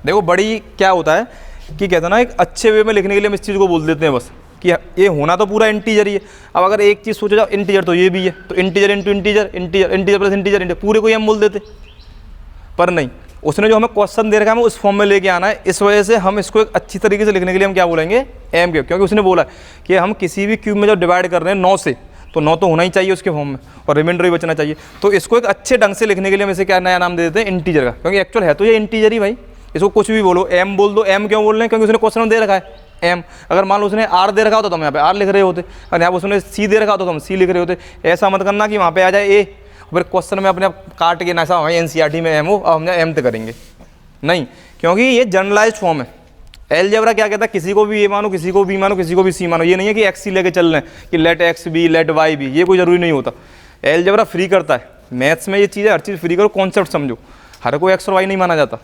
Speaker 1: देखो बड़ी क्या होता है कि कहते हैं ना एक अच्छे वे में लिखने के लिए हम इस चीज़ को बोल देते हैं बस कि ये होना तो पूरा इंटीजर ही है। अब अगर एक चीज़ सोचा जाओ इंटीजर तो ये भी है, तो integer into integer integer integer plus integer पूरे को हम बोल देते, पर नहीं, उसने जो हमें क्वेश्चन दे रखा है हमें उस फॉर्म में लेके आना है, इस वजह से हम इसको एक अच्छी तरीके से लिखने के लिए हम क्या बोलेंगे एम क्यूब, क्योंकि उसने बोला कि हम किसी भी क्यूब में जब डिवाइड कर रहे हैं 9 से तो 9 तो होना ही चाहिए उसके फॉर्म में और रिमाइंडर भी बचना चाहिए, तो इसको एक अच्छे ढंग से लिखने के लिए हम इसे क्या नया नाम दे देते हैं इंटीजर का, क्योंकि एक्चुअल है तो ये इंटीजर ही भाई, इसको कुछ भी बोलो एम बोल दो। एम क्यों बोल रहे हैं, क्योंकि उसने क्वेश्चन दे रखा है एम, अगर मान लो उसने आर दे रखा होता तो हम यहाँ पे आर लिख रहे होते, और यहाँ पर उसने सी दे रखा होता तो हम सी लिख रहे होते। ऐसा मत करना कि वहाँ पे आ जाए ए फिर क्वेश्चन में अपने आप काट के ना ऐसा हमारे एनसीईआरटी में एम हो अब हम एम तो करेंगे नहीं, क्योंकि ये जनरलाइज्ड फॉर्म है। एलजेब्रा क्या कहता है, किसी को भी ए मानो, किसी को बी मानो, किसी को भी सी मानो, ये नहीं है कि एक्स ही लेके चल रहे हैं कि let X be let Y be, ये कोई जरूरी नहीं होता। एलजेब्रा फ्री करता है, मैथ्स में ये चीज़ है, हर चीज़ फ्री करो, कॉन्सेप्ट समझो, हर कोई एक्स और वाई नहीं माना जाता।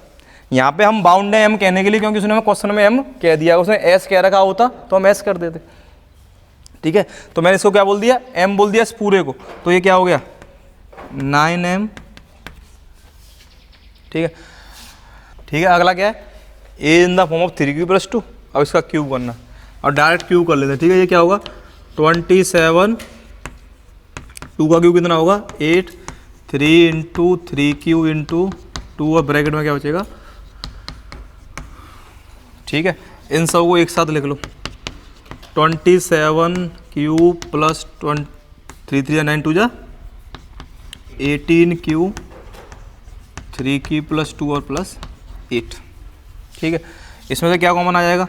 Speaker 1: यहाँ पे हम बाउंड है एम कहने के लिए, क्योंकि उसने हमें क्वेश्चन में एम कह दिया, उसने एस कह रखा होता तो हम एस कर देते। ठीक है, तो मैंने इसको क्या बोल दिया एम बोल दिया इस पूरे को, तो ये क्या हो गया 9m। ठीक है, ठीक है, अगला क्या है A in the form of 3 Q plus 2, अब इसका क्यूब करना और डायरेक्ट क्यूब कर लेते हैं। ठीक है, ये क्या होगा 27, 2 का क्यूब कितना होगा 8, 3 इंटू 3 इंटू 2 और ब्रैकेट में क्या बचेगा। ठीक है, इन सब को एक साथ लिख लो 27 क्यूब प्लस 3 3 9 2 जा 18 क्यू 3 क्यू प्लस 2 और प्लस 8। ठीक है, इसमें से क्या कॉमन आ जाएगा,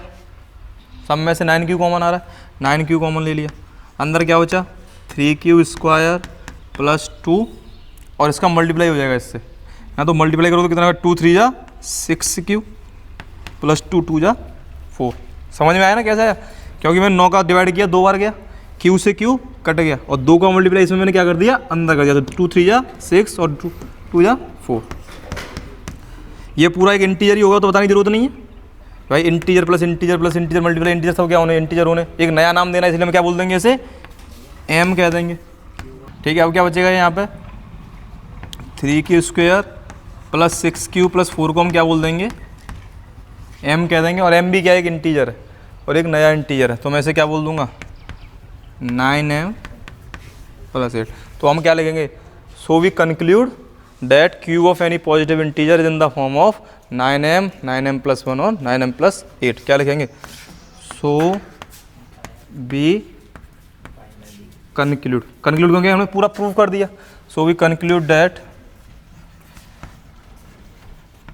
Speaker 1: सब में से 9 क्यू कॉमन आ रहा है, 9 क्यू कॉमन ले लिया, अंदर क्या बचा 3 क्यू स्क्वायर प्लस 2 और इसका मल्टीप्लाई हो जाएगा इससे, यहाँ तो मल्टीप्लाई करो तो कितना 2 3 जा 6 क्यू प्लस 2 2 जा 4। समझ में आया ना कैसा है, क्योंकि मैंने 9 का डिवाइड किया 2 बार गया, क्यू से क्यू कट गया और 2 का मल्टीप्लाई इसमें मैंने क्या कर दिया अंदर कर दिया, तो 2 3 जा 6 और 2 जा 4। ये पूरा एक इंटीजर ही होगा तो बताने की जरूरत नहीं है भाई, integer plus integer plus integer multiply integer सब क्या होने इंटीजर होने, एक नया नाम देना, इसलिए हम क्या बोल देंगे इसे एम कह देंगे। ठीक है, अब क्या बचेगा यहाँ पे 3 Q square plus 6 Q plus 4 को हम क्या बोल देंगे एम कह देंगे, और एम भी क्या एक इंटीजर है और एक नया इंटीजर है, तो मैं इसे क्या बोल दूंगा 9m प्लस 8। तो हम क्या लिखेंगे, so we conclude that cube of any positive integer is in the form of 9m 9m plus 1 और 9m प्लस 8। क्या लिखेंगे, सो वी कंक्लूड, कंक्लूड क्योंकि हमने पूरा प्रूव कर दिया, so we conclude that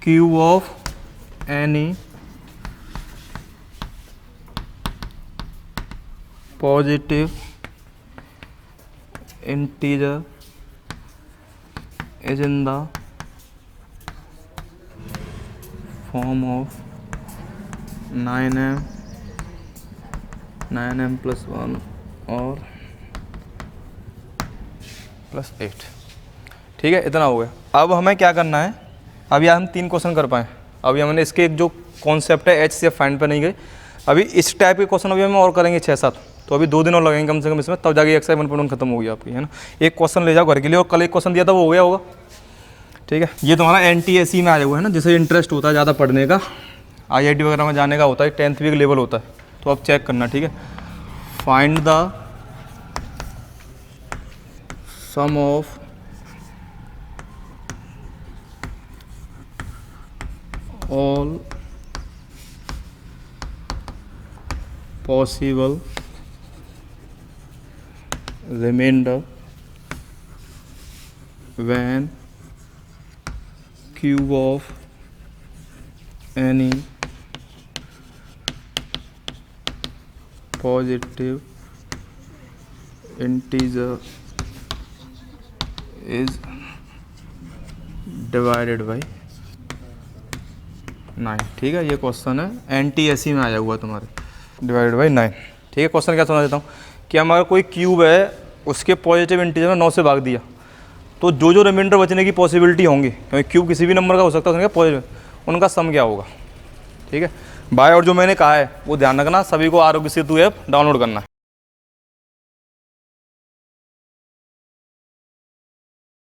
Speaker 1: cube of any positive integer is in the form of 9m plus 1 और प्लस 8। ठीक है, इतना हो गया। अब हमें क्या करना है, अभी हम 3 क्वेश्चन कर पाएँ। अभी हमने इसके एक जो कॉन्सेप्ट है एच से फाइंड पे नहीं गए। अभी इस टाइप के क्वेश्चन अभी हम और करेंगे 6-7, तो अभी 2 दिन और लगेंगे कम से कम इसमें, तब जाके एक्सरसाइज 1.1 खत्म हो गया आपकी, है ना। एक क्वेश्चन ले जाओ घर के लिए, और कल एक क्वेश्चन दिया था वो हो गया होगा, ठीक है। ये तुम्हारा NTSE में आ जाएगा, है ना, जैसे इंटरेस्ट होता है ज़्यादा पढ़ने का, IIT वगैरह में जाने का होता है, 10th भी लेवल होता है, तो आप चेक करना, ठीक है। Find the sum of all possible remainder when cube of any positive integer is divided by 9, ठीक है। ये क्वेश्चन है NTSE में आया हुआ तुम्हारे, डिवाइडेड बाई 9, ठीक है। क्वेश्चन क्या समझ देता हूँ कि हमारा कोई क्यूब है, उसके पॉजिटिव इंटीजर में 9 से भाग दिया, तो जो जो रिमाइंडर बचने की पॉसिबिलिटी होंगी, क्योंकि क्यूब किसी भी नंबर का हो सकता है उसका पॉजिटिव, उनका सम क्या होगा, ठीक है भाई। और जो मैंने कहा है वो ध्यान रखना, सभी को आरोग्य सेतु ऐप डाउनलोड करना है।